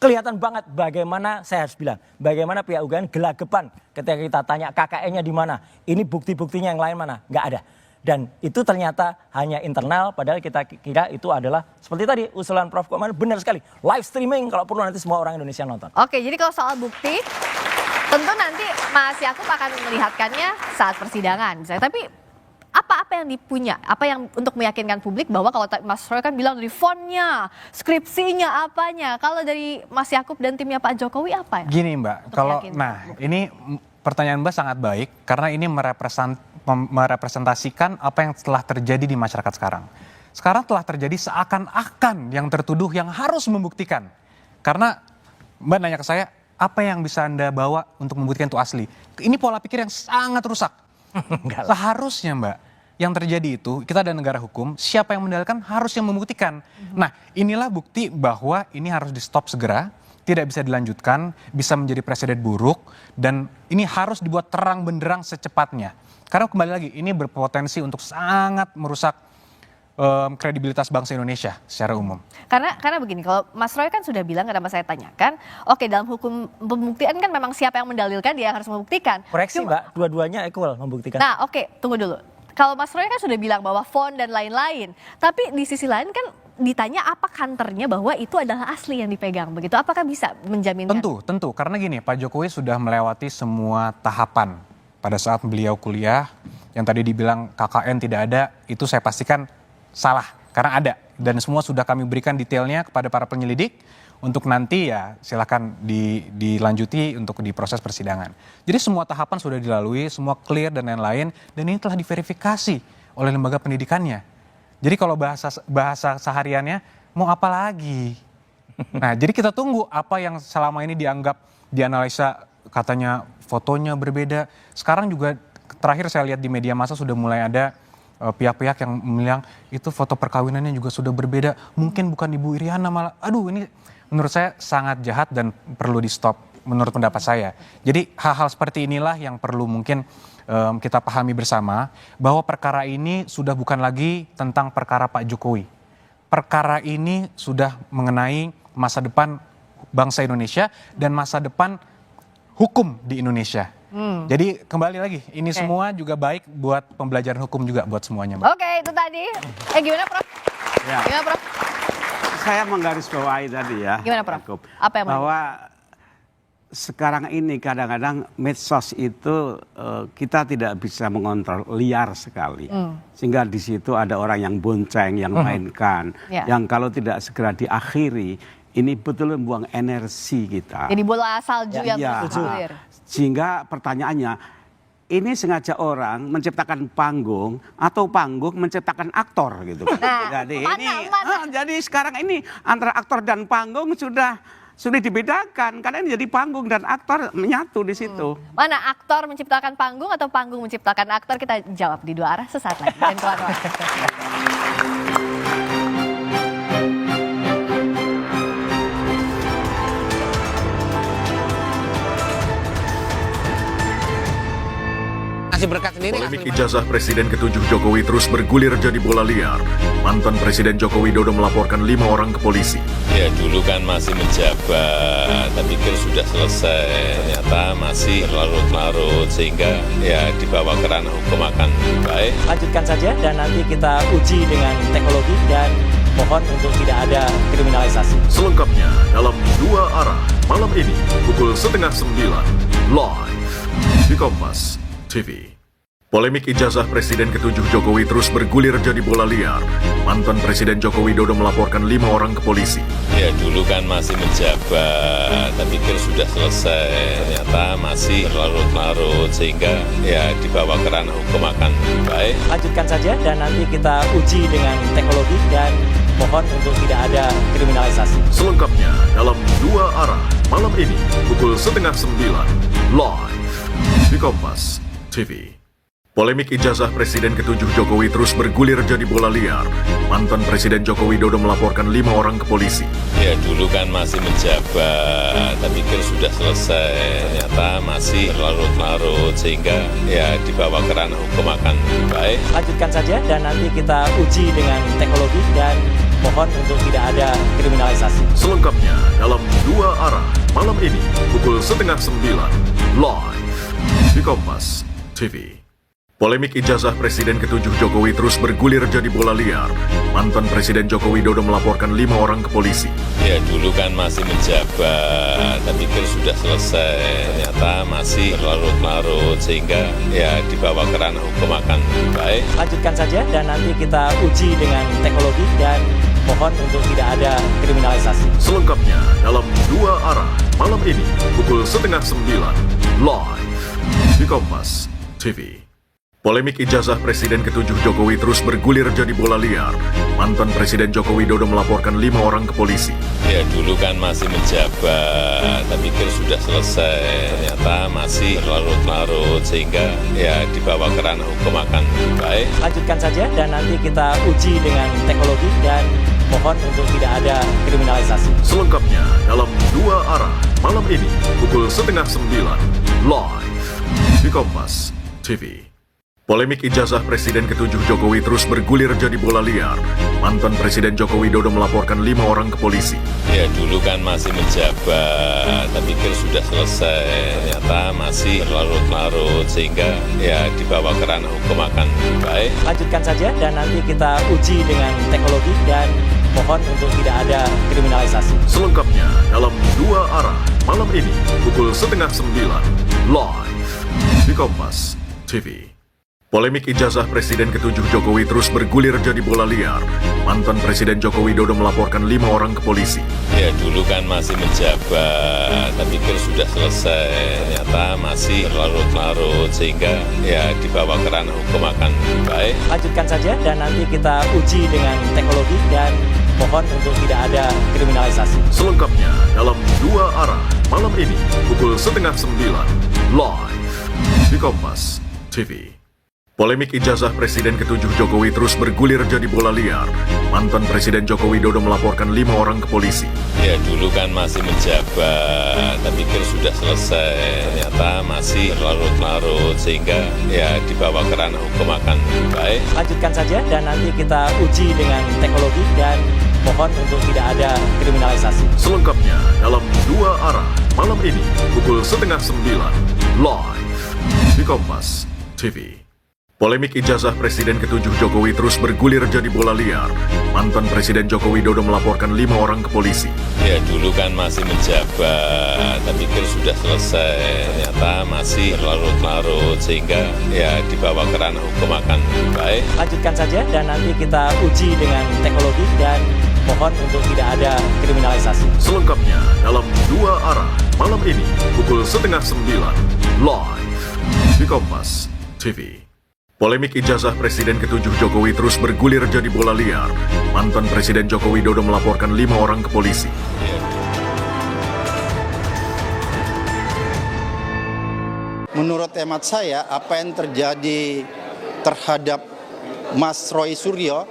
kelihatan banget bagaimana, saya harus bilang, bagaimana pihak UGM gelagapan ketika kita tanya KKN-nya di mana, ini bukti-buktinya yang lain mana, nggak ada. Dan itu ternyata hanya internal, padahal kita kira itu adalah, seperti tadi usulan Prof. Komar, benar sekali, live streaming kalau perlu nanti semua orang Indonesia nonton. Oke, jadi kalau soal bukti, tentu nanti Mas Yakub akan melihatkannya saat persidangan. Tapi apa yang dipunya, apa yang untuk meyakinkan publik bahwa kalau Mas Roy kan bilang dari fontnya, skripsinya, apanya. Kalau dari Mas Yakub dan timnya Pak Jokowi apa ya? Gini Mbak, ini pertanyaan Mbak sangat baik karena ini merepresentasikan apa yang telah terjadi di masyarakat sekarang. Sekarang telah terjadi seakan-akan yang tertuduh yang harus membuktikan. Karena Mbak nanya ke saya, apa yang bisa Anda bawa untuk membuktikan itu asli? Ini pola pikir yang sangat rusak. Seharusnya Mbak, yang terjadi itu kita ada negara hukum, siapa yang mendalilkan harus yang membuktikan. Nah, inilah bukti bahwa ini harus di stop segera, tidak bisa dilanjutkan, bisa menjadi presiden buruk, dan ini harus dibuat terang benderang secepatnya. Karena kembali lagi, ini berpotensi untuk sangat merusak kredibilitas bangsa Indonesia secara umum. Karena begini, kalau Mas Roy kan sudah bilang, kenapa saya tanyakan, oke dalam hukum pembuktian kan memang siapa yang mendalilkan dia yang harus membuktikan. Koreksi Mbak, dua-duanya equal membuktikan. Nah oke, tunggu dulu. Kalau Mas Roy kan sudah bilang bahwa font dan lain-lain, tapi di sisi lain kan ditanya apa kantornya bahwa itu adalah asli yang dipegang, begitu? Apakah bisa menjaminkan? Tentu. Karena gini, Pak Jokowi sudah melewati semua tahapan pada saat beliau kuliah. Yang tadi dibilang KKN tidak ada, itu saya pastikan salah, karena ada. Dan semua sudah kami berikan detailnya kepada para penyelidik untuk nanti ya silakan dilanjuti untuk di proses persidangan. Jadi semua tahapan sudah dilalui, semua clear dan lain-lain, dan ini telah diverifikasi oleh lembaga pendidikannya. Jadi kalau bahasa sehariannya mau apa lagi? Nah, jadi kita tunggu apa yang selama ini dianggap dianalisa katanya fotonya berbeda. Sekarang juga terakhir saya lihat di media massa sudah mulai ada pihak-pihak yang bilang itu foto perkawinannya juga sudah berbeda, mungkin bukan Ibu Iriana malah. Aduh, ini menurut saya sangat jahat dan perlu di stop menurut pendapat saya. Jadi hal-hal seperti inilah yang perlu mungkin kita pahami bersama, bahwa perkara ini sudah bukan lagi tentang perkara Pak Jokowi. Perkara ini sudah mengenai masa depan bangsa Indonesia dan masa depan hukum di Indonesia. Jadi kembali lagi, ini semua juga baik buat pembelajaran hukum juga buat semuanya, Mbak. Oke, itu tadi. Gimana, Prof? Ya. Gimana, Prof? Saya menggarisbawahi tadi ya. Gimana, Prof? Apa yang bahwa sekarang ini kadang-kadang medsos itu kita tidak bisa mengontrol, liar sekali. Sehingga di situ ada orang yang bonceng, yang mainkan, yang kalau tidak segera diakhiri, ini betul membuang energi kita. Jadi bola salju yang bergulir. Sehingga pertanyaannya, ini sengaja orang menciptakan panggung atau panggung menciptakan aktor gitu. Jadi sekarang ini antara aktor dan panggung sudah dibedakan, karena ini jadi panggung dan aktor menyatu di situ. Mana aktor menciptakan panggung atau panggung menciptakan aktor? Kita jawab di dua arah sesaat lagi. Dan keluar. Polemik ijazah Presiden ke-7 Jokowi terus bergulir jadi bola liar. Mantan Presiden Joko Widodo melaporkan 5 orang ke polisi. Ya dulu kan masih menjabat, tapi pikir sudah selesai, ternyata masih larut-larut sehingga ya dibawa ke ranah hukum akan baik. Lanjutkan saja dan nanti kita uji dengan teknologi dan mohon untuk tidak ada kriminalisasi. Selengkapnya dalam 2 arah malam ini pukul 8:30 live di Kompas TV. Polemik ijazah Presiden ke-7 Jokowi terus bergulir jadi bola liar. Mantan Presiden Joko Widodo melaporkan 5 orang ke polisi. Ya dulu kan masih menjabat, tapi pikir sudah selesai, ternyata masih larut-larut sehingga ya dibawa ke ranah hukum akan baik. Lanjutkan saja dan nanti kita uji dengan teknologi dan mohon untuk tidak ada kriminalisasi. Selengkapnya dalam 2 arah malam ini pukul 8:30 live di Kompas TV. Polemik ijazah Presiden ke-7 Jokowi terus bergulir jadi bola liar. Mantan Presiden Joko Widodo melaporkan 5 orang ke polisi. Ya dulu kan masih menjabat, tapi pikir sudah selesai, ternyata masih larut-larut sehingga ya dibawa ke ranah hukum akan baik. Lanjutkan saja dan nanti kita uji dengan teknologi dan mohon untuk tidak ada kriminalisasi. Selengkapnya dalam 2 arah malam ini pukul 8:30 live di Kompas TV. Polemik ijazah Presiden ke-7 Jokowi terus bergulir jadi bola liar. Mantan Presiden Joko Widodo melaporkan 5 orang ke polisi. Ya dulu kan masih menjabat, tapi pikir sudah selesai, ternyata masih larut-larut sehingga ya dibawa ke ranah hukum akan baik. Lanjutkan saja dan nanti kita uji dengan teknologi dan mohon untuk tidak ada kriminalisasi. Selengkapnya dalam 2 arah malam ini pukul 8:30 live di Kompas TV. Polemik ijazah Presiden ke-7 Jokowi terus bergulir jadi bola liar. Mantan Presiden Joko Widodo melaporkan 5 orang ke polisi. Ya dulu kan masih menjabat, tapi pikir sudah selesai, ternyata masih larut-larut sehingga ya dibawa ke ranah hukum akan baik. Lanjutkan saja dan nanti kita uji dengan teknologi dan mohon untuk tidak ada kriminalisasi. Selengkapnya dalam 2 arah malam ini pukul 8:30 live di Kompas TV. Polemik ijazah Presiden ke-7 Jokowi terus bergulir jadi bola liar. Mantan Presiden Joko Widodo melaporkan 5 orang ke polisi. Ya dulu kan masih menjabat, tapi pikir sudah selesai, ternyata masih larut-larut sehingga ya dibawa ke ranah hukum akan baik. Lanjutkan saja dan nanti kita uji dengan teknologi dan mohon untuk tidak ada kriminalisasi. Selengkapnya dalam 2 arah malam ini pukul 8:30 live di Kompas TV. Polemik ijazah Presiden ke-7 Jokowi terus bergulir jadi bola liar. Mantan Presiden Joko Widodo melaporkan 5 orang ke polisi. Ya dulu kan masih menjabat, tapi pikir sudah selesai, ternyata masih larut-larut sehingga ya dibawa ke ranah hukum akan baik. Lanjutkan saja dan nanti kita uji dengan teknologi dan mohon untuk tidak ada kriminalisasi. Selengkapnya dalam 2 arah malam ini pukul 8:30 live di Kompas TV. Polemik ijazah Presiden ke-7 Jokowi terus bergulir jadi bola liar. Mantan Presiden Joko Widodo melaporkan 5 orang ke polisi. Ya dulu kan masih menjabat, tapi pikir sudah selesai, ternyata masih berlarut-larut, sehingga ya dibawa ke ranah hukum akan lebih baik. Lanjutkan saja dan nanti kita uji dengan teknologi dan mohon untuk tidak ada kriminalisasi. Selengkapnya dalam 2 arah malam ini pukul 8:30 live di Kompas TV. Polemik ijazah Presiden ke-7 Jokowi terus bergulir jadi bola liar. Mantan Presiden Joko Widodo melaporkan 5 orang ke polisi. Ya dulu kan masih menjabat, tapi pikir sudah selesai, ternyata masih berlarut-larut, sehingga ya dibawa ke ranah hukum akan lebih baik. Lanjutkan saja dan nanti kita uji dengan teknologi dan mohon untuk tidak ada kriminalisasi. Selengkapnya dalam 2 arah malam ini pukul 8:30 live di Kompas TV. Polemik ijazah Presiden ke-7 Jokowi terus bergulir jadi bola liar. Mantan Presiden Joko Widodo melaporkan 5 orang ke polisi. Menurut hemat saya, apa yang terjadi terhadap Mas Roy Suryo,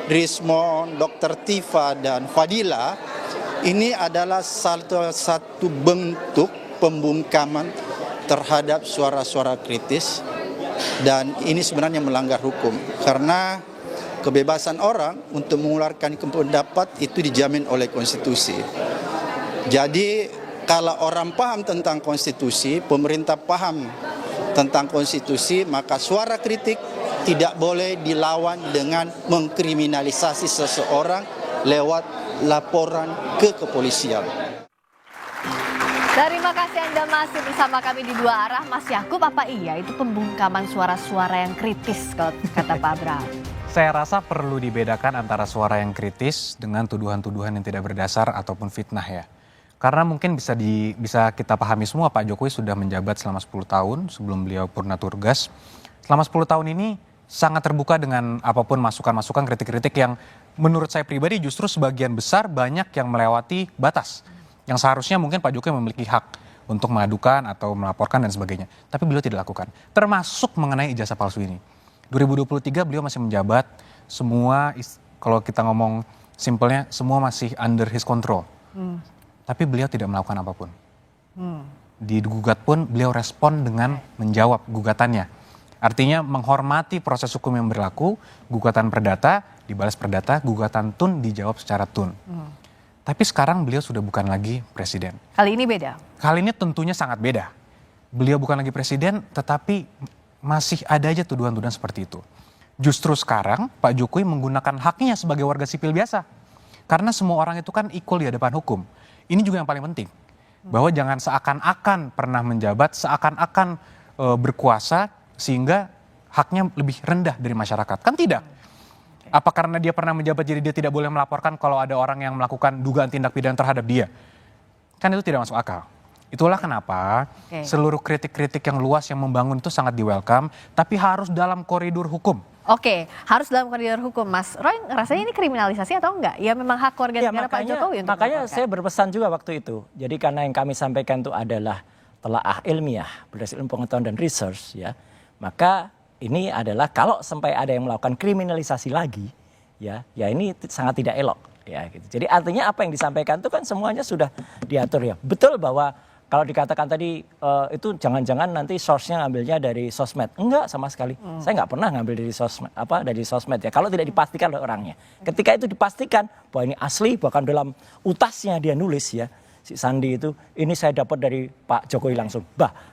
Rismon, Dr. Tifa, dan Fadila, ini adalah satu bentuk pembungkaman terhadap suara-suara kritis. Dan ini sebenarnya melanggar hukum, karena kebebasan orang untuk mengeluarkan pendapat itu dijamin oleh konstitusi. Jadi kalau orang paham tentang konstitusi, pemerintah paham tentang konstitusi, maka suara kritik tidak boleh dilawan dengan mengkriminalisasi seseorang lewat laporan ke kepolisian. Terima kasih Anda masih bersama kami di 2 arah. Mas Yakub, apa iya itu pembungkaman suara-suara yang kritis kalau kata Pak Abraham? Saya rasa perlu dibedakan antara suara yang kritis dengan tuduhan-tuduhan yang tidak berdasar ataupun fitnah ya. Karena mungkin bisa kita pahami semua, Pak Jokowi sudah menjabat selama 10 tahun sebelum beliau purna tugas. Selama 10 tahun ini sangat terbuka dengan apapun masukan-masukan, kritik-kritik yang menurut saya pribadi justru sebagian besar banyak yang melewati batas. Yang seharusnya mungkin Pak Jokowi memiliki hak untuk mengadukan atau melaporkan dan sebagainya. Tapi beliau tidak lakukan. Termasuk mengenai ijazah palsu ini. 2023 beliau masih menjabat, semua kalau kita ngomong simpelnya semua masih under his control. Tapi beliau tidak melakukan apapun. Digugat pun beliau respon dengan menjawab gugatannya. Artinya menghormati proses hukum yang berlaku, gugatan perdata dibalas perdata, gugatan tun dijawab secara tun. Tapi sekarang beliau sudah bukan lagi presiden. Kali ini beda? Kali ini tentunya sangat beda. Beliau bukan lagi presiden, tetapi masih ada aja tuduhan-tuduhan seperti itu. Justru sekarang Pak Jokowi menggunakan haknya sebagai warga sipil biasa. Karena semua orang itu kan equal di hadapan hukum. Ini juga yang paling penting. Bahwa jangan seakan-akan pernah menjabat, seakan-akan berkuasa, sehingga haknya lebih rendah dari masyarakat. Kan tidak. Apa karena dia pernah menjabat jadi dia tidak boleh melaporkan kalau ada orang yang melakukan dugaan tindak pidana terhadap dia? Kan itu tidak masuk akal. Itulah kenapa seluruh kritik-kritik yang luas yang membangun itu sangat di-welcome, tapi harus dalam koridor hukum. Oke, harus dalam koridor hukum. Mas Roy, rasanya ini kriminalisasi atau enggak? Ya memang hak warga negara Pak Jokowi untuk makanya melaporkan. saya berpesan juga waktu itu. Jadi karena yang kami sampaikan itu adalah telaah ilmiah berdasarkan pengetahuan dan research ya. Maka ini adalah kalau sampai ada yang melakukan kriminalisasi lagi, ya ini sangat tidak elok, ya gitu. Jadi artinya apa yang disampaikan itu kan semuanya sudah diatur ya. Betul bahwa kalau dikatakan tadi itu jangan-jangan nanti source-nya ngambilnya dari sosmed, enggak sama sekali. Saya nggak pernah ngambil dari sosmed ya. Kalau tidak dipastikan oleh orangnya. Ketika itu dipastikan bahwa ini asli, bahkan dalam utasnya dia nulis ya. Si Sandi itu, ini saya dapat dari Pak Jokowi langsung.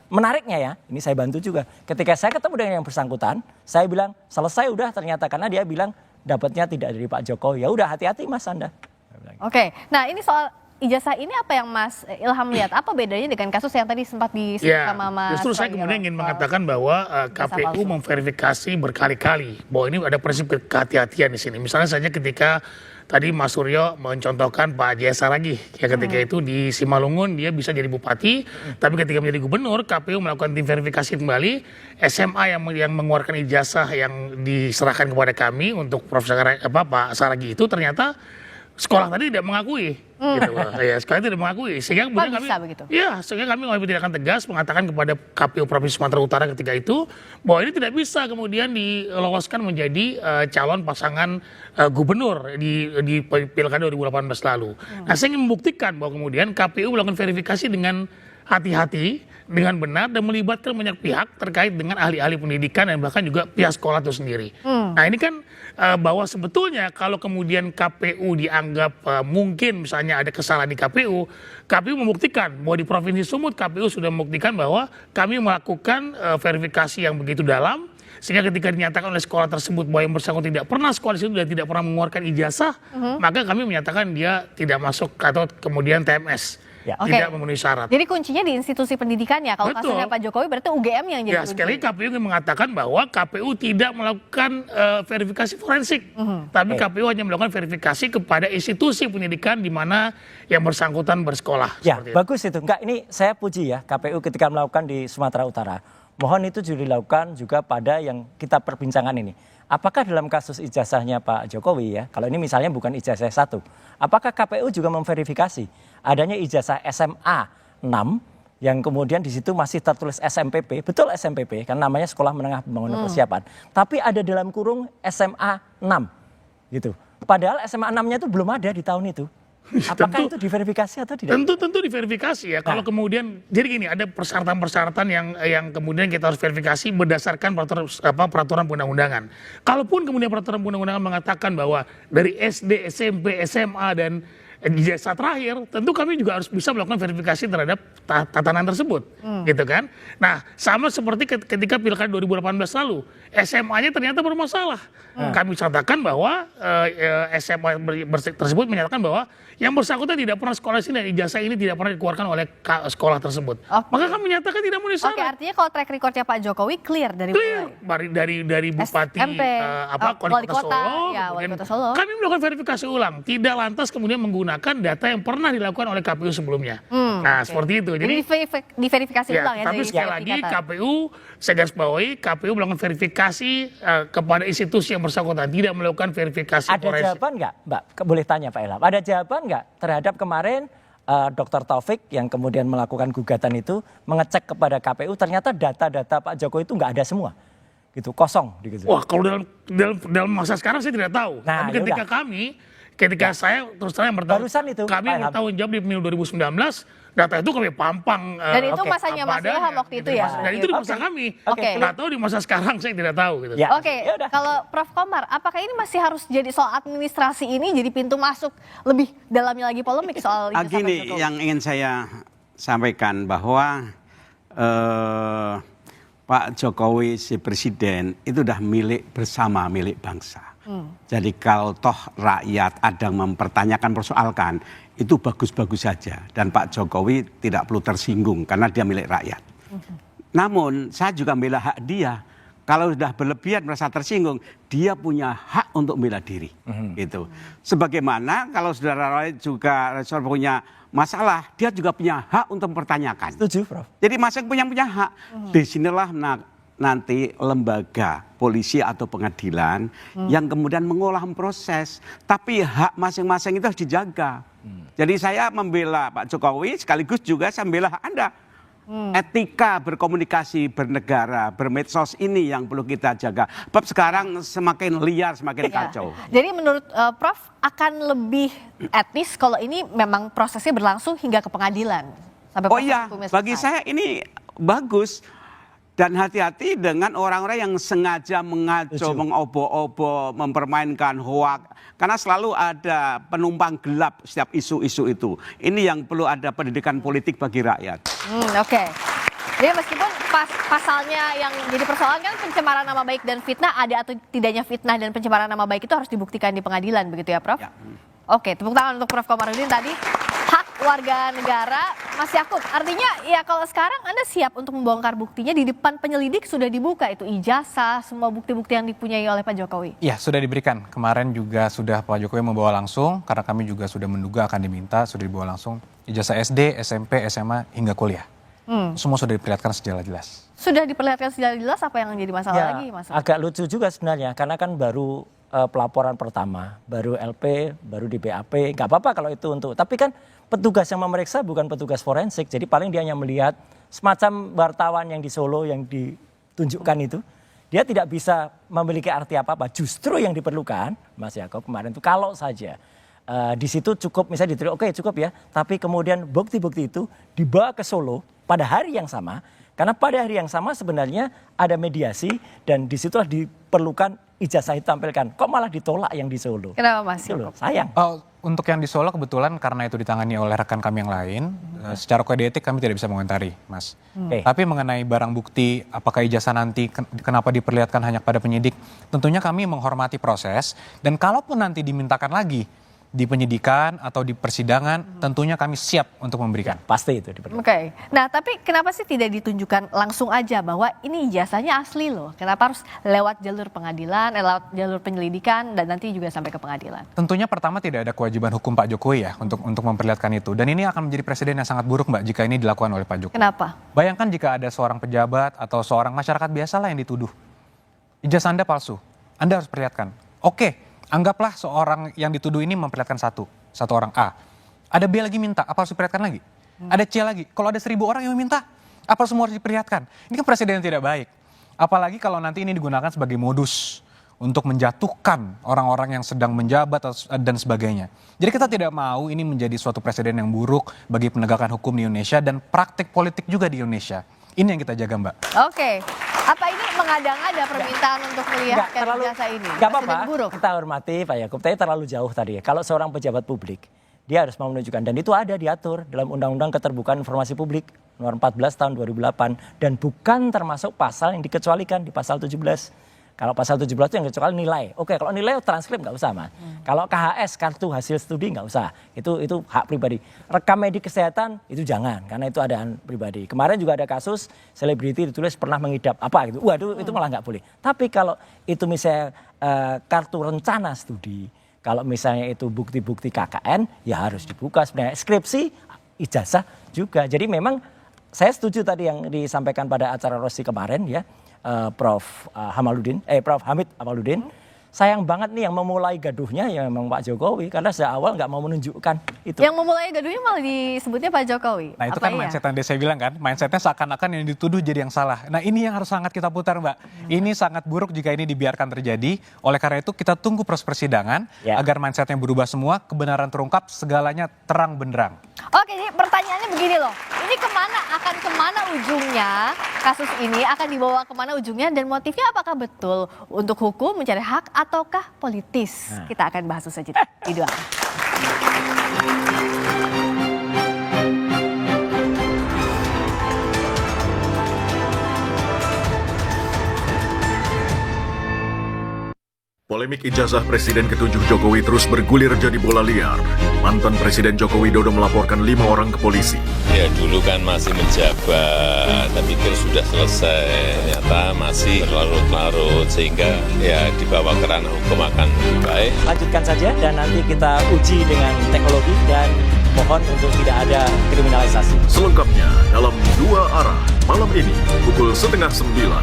Menariknya ya, ini saya bantu juga. Ketika saya ketemu dengan yang bersangkutan, saya bilang selesai udah ternyata karena dia bilang dapatnya tidak dari Pak Jokowi. Ya udah hati-hati Mas Anda. Oke, nah ini soal ijazah ini apa yang Mas Ilham lihat? Apa bedanya dengan kasus yang tadi sempat disebut sama Mas? Justru saya kemudian ingin mengatakan bahwa KPU memverifikasi berkali-kali bahwa ini ada prinsip kehati-hatian di sini. Misalnya saja ketika tadi Mas Suryo mencontohkan Pak Jaya Saragih, ya ketika itu di Simalungun dia bisa jadi bupati, tapi ketika menjadi gubernur KPU melakukan tim verifikasi kembali, SMA yang mengeluarkan ijazah yang diserahkan kepada kami untuk Pak Saragih itu ternyata sekolah tadi tidak mengakui, gitu. Ya, sekolah tidak mengakui, sehingga kemudian kami, begitu? ya, sehingga kami mengambil tindakan tegas mengatakan kepada KPU Provinsi Sumatera Utara ketika itu bahwa ini tidak bisa kemudian diloloskan menjadi calon pasangan gubernur di Pilkada 2018 lalu. Nah, saya ingin membuktikan bahwa kemudian KPU melakukan verifikasi dengan hati-hati, dengan benar, dan melibatkan banyak pihak terkait dengan ahli-ahli pendidikan dan bahkan juga pihak sekolah itu sendiri. Nah, ini kan bahwa sebetulnya kalau kemudian KPU dianggap mungkin misalnya ada kesalahan di KPU membuktikan bahwa di Provinsi Sumut KPU sudah membuktikan bahwa kami melakukan verifikasi yang begitu dalam, sehingga ketika dinyatakan oleh sekolah tersebut bahwa yang bersangkutan tidak pernah sekolah di situ dan tidak pernah mengeluarkan ijazah, maka kami menyatakan dia tidak masuk atau kemudian TMS. Tidak memenuhi syarat. Jadi kuncinya di institusi pendidikan ya. Kalau kasusnya Pak Jokowi berarti UGM yang jadi kunci. Sekali KPU ingin mengatakan bahwa KPU tidak melakukan verifikasi forensik, tapi KPU hanya melakukan verifikasi kepada institusi pendidikan di mana yang bersangkutan bersekolah. Ya, bagus itu. Enggak, ini saya puji ya KPU ketika melakukan di Sumatera Utara. Mohon itu juga dilakukan juga pada yang kita perbincangkan ini. Apakah dalam kasus ijazahnya Pak Jokowi ya, kalau ini misalnya bukan ijazah 1, apakah KPU juga memverifikasi adanya ijazah SMA 6 yang kemudian di situ masih tertulis SMPP, betul SMPP, kan namanya Sekolah Menengah Pembangunan Persiapan, tapi ada dalam kurung SMA 6 gitu. Padahal SMA 6-nya itu belum ada di tahun itu. Apakah itu diverifikasi atau tidak? Tentu diverifikasi ya. Kalau kemudian, jadi gini, ada persyaratan-persyaratan yang kemudian kita harus verifikasi berdasarkan peraturan undang-undangan. Kalaupun kemudian peraturan undang-undangan mengatakan bahwa dari SD, SMP, SMA dan ijazah terakhir, tentu kami juga harus bisa melakukan verifikasi terhadap tatanan tersebut, gitu kan? Nah, sama seperti ketika Pilkada 2018 lalu, SMA-nya ternyata bermasalah. Kami katakan bahwa SMA tersebut menyatakan bahwa yang bersangkutan tidak pernah sekolah di sini dan ijazah ini tidak pernah dikeluarkan oleh sekolah tersebut. Maka kami menyatakan tidak memenuhi syarat. Oke, artinya kalau track recordnya Pak Jokowi clear dari Bupati Wali Kota Solo, kami melakukan verifikasi ulang, tidak lantas kemudian menggunakan data yang pernah dilakukan oleh KPU sebelumnya. Nah, seperti itu. Jadi diverifikasi ulang ya. Tapi sekali lagi KPU, saya garis bawahi, KPU melakukan verifikasi kepada institusi yang bersangkutan, tidak melakukan verifikasi forensik. Ada jawaban nggak, Mbak? Boleh tanya Pak Ilham. Ada jawaban nggak terhadap kemarin Dr. Taufik yang kemudian melakukan gugatan itu mengecek kepada KPU ternyata data-data Pak Jokowi itu nggak ada semua, gitu, kosong. Gitu. Wah, kalau dalam masa sekarang saya tidak tahu. Nah, tapi ketika saya terus terang kami bertanggung jawab di pemilu 2019, data itu kami pampang. Dan itu masanya Mas Ilham waktu itu ya? Dan itu di masa kami. Nggak tahu di masa sekarang saya tidak tahu. Gitu. Kalau Prof. Komar, apakah ini masih harus jadi soal administrasi ini jadi pintu masuk lebih dalamnya lagi polemik soal ijazah Pak Jokowi? Gini, yang ingin saya sampaikan bahwa Pak Jokowi si Presiden itu udah milik bersama, milik bangsa. Jadi kalau toh rakyat ada mempertanyakan, persoalkan, itu bagus-bagus saja. Dan Pak Jokowi tidak perlu tersinggung karena dia milik rakyat. Namun saya juga membela hak dia. Kalau sudah berlebihan merasa tersinggung, dia punya hak untuk membela diri. Gitu. Sebagaimana kalau saudara juga punya masalah, dia juga punya hak untuk mempertanyakan. Setuju, Prof. Jadi masing-masing punya hak. Disinilah nanti lembaga polisi atau pengadilan yang kemudian mengolah proses. Tapi hak masing-masing itu harus dijaga. Jadi saya membela Pak Jokowi sekaligus juga saya membela hak Anda. Etika berkomunikasi, bernegara, bermedsos ini yang perlu kita jaga. Sebab sekarang semakin liar, semakin kacau. Jadi menurut Prof akan lebih etis kalau ini memang prosesnya berlangsung hingga ke pengadilan. Oh iya, bagi saya ini bagus. Dan hati-hati dengan orang-orang yang sengaja mengaco, mengobo-obo, mempermainkan hoak. Karena selalu ada penumpang gelap setiap isu-isu itu. Ini yang perlu ada pendidikan politik bagi rakyat. Oke. Jadi meskipun pasalnya yang jadi persoalan kan pencemaran nama baik dan fitnah, ada atau tidaknya fitnah dan pencemaran nama baik itu harus dibuktikan di pengadilan, begitu ya Prof? Ya. Oke, tepuk tangan untuk Prof. Komarudin tadi. Hak warga negara masih akut. Artinya ya kalau sekarang Anda siap untuk membongkar buktinya, di depan penyelidik sudah dibuka itu ijazah, semua bukti-bukti yang dipunyai oleh Pak Jokowi. Iya, sudah diberikan. Kemarin juga sudah Pak Jokowi membawa langsung, karena kami juga sudah menduga akan diminta, sudah dibawa langsung ijazah SD, SMP, SMA, hingga kuliah. Semua sudah diperlihatkan secara jelas. Sudah diperlihatkan secara jelas, apa yang jadi masalah lagi? Agak lucu juga sebenarnya, karena kan baru pelaporan pertama, baru LP, baru di BAP, nggak apa-apa kalau itu untuk. Tapi kan petugas yang memeriksa bukan petugas forensik, jadi paling dia hanya melihat semacam wartawan yang di Solo yang ditunjukkan itu, dia tidak bisa memiliki arti apa-apa. Justru yang diperlukan, Mas Yakob kemarin itu kalau saja di situ cukup misalnya diterima, oke cukup ya, tapi kemudian bukti-bukti itu dibawa ke Solo pada hari yang sama, karena pada hari yang sama sebenarnya ada mediasi dan disitulah diperlukan ijazah itu tampilkan. Kok malah ditolak yang di Solo? Kenapa Mas Yakob? Sayang. Untuk yang di Solo kebetulan karena itu ditangani oleh rekan kami yang lain, secara kode etik kami tidak bisa mengomentari, Mas. Tapi mengenai barang bukti, apakah ijazah nanti kenapa diperlihatkan hanya pada penyidik, tentunya kami menghormati proses dan kalaupun nanti dimintakan lagi di penyidikan atau di persidangan, tentunya kami siap untuk memberikan. Pasti itu diperlukan. Oke. Nah, tapi kenapa sih tidak ditunjukkan langsung aja bahwa ini ijazahnya asli loh? Kenapa harus lewat jalur pengadilan, lewat jalur penyelidikan dan nanti juga sampai ke pengadilan? Tentunya pertama tidak ada kewajiban hukum Pak Jokowi ya untuk memperlihatkan itu. Dan ini akan menjadi presiden yang sangat buruk Mbak jika ini dilakukan oleh Pak Jokowi. Kenapa? Bayangkan jika ada seorang pejabat atau seorang masyarakat biasa lah yang dituduh. Ijazah Anda palsu, Anda harus perlihatkan. Oke. Anggaplah seorang yang dituduh ini memperlihatkan satu orang A. Ada B lagi minta, apa harus diperlihatkan lagi? Ada C lagi. Kalau ada 1.000 orang yang meminta, apa semua harus diperlihatkan? Ini kan presiden yang tidak baik. Apalagi kalau nanti ini digunakan sebagai modus untuk menjatuhkan orang-orang yang sedang menjabat dan sebagainya. Jadi kita tidak mau ini menjadi suatu presiden yang buruk bagi penegakan hukum di Indonesia dan praktik politik juga di Indonesia. Ini yang kita jaga, Mbak. Oke. Apa ini mengada-ngada permintaan untuk melihat ijazah ini? Gak apa-apa, kita hormati Pak Yakob, tapi terlalu jauh tadi ya. Kalau seorang pejabat publik, dia harus mau menunjukkan. Dan itu ada diatur dalam Undang-Undang Keterbukaan Informasi Publik nomor 14 tahun 2008. Dan bukan termasuk pasal yang dikecualikan di pasal 17. Kalau pasal 17 itu yang kecuali nilai. Oke, kalau nilai transkrip nggak usah, Mas. Kalau KHS, kartu hasil studi nggak usah. Itu hak pribadi. Rekam medik kesehatan itu jangan, karena itu adaan pribadi. Kemarin juga ada kasus selebriti ditulis pernah mengidap apa gitu. Waduh, itu malah nggak boleh. Tapi kalau itu misalnya kartu rencana studi, kalau misalnya itu bukti-bukti KKN, ya harus dibuka sebenarnya. Skripsi, ijazah juga. Jadi memang saya setuju tadi yang disampaikan pada acara Rosi kemarin ya. Prof Hamid Amaluddin, sayang banget nih yang memulai gaduhnya ya memang Pak Jokowi karena sejak awal nggak mau menunjukkan itu. Yang memulai gaduhnya malah disebutnya Pak Jokowi. Nah itu kan mindset yang saya bilang kan, mindsetnya seakan-akan yang dituduh jadi yang salah. Nah ini yang harus sangat kita putar Mbak. Ini sangat buruk jika ini dibiarkan terjadi. Oleh karena itu kita tunggu proses persidangan agar mindsetnya berubah semua, kebenaran terungkap, segalanya terang benderang. Oke, jadi pertanyaannya begini loh. Ini akan kemana ujungnya? Kasus ini akan dibawa kemana ujungnya dan motifnya apakah betul untuk hukum mencari hak ataukah politis? Kita akan bahas usai jeda. Di dua. Polemik ijazah Presiden ke-7 Jokowi terus bergulir jadi bola liar. Mantan Presiden Joko Widodo melaporkan 5 orang ke polisi. Ya dulu kan masih menjabat, tapi pikir sudah selesai. Ternyata masih berlarut-larut sehingga ya dibawa ke ranah hukum akan lebih baik. Lanjutkan saja dan nanti kita uji dengan teknologi dan mohon untuk tidak ada kriminalisasi. Selengkapnya dalam 2 arah malam ini pukul 8:30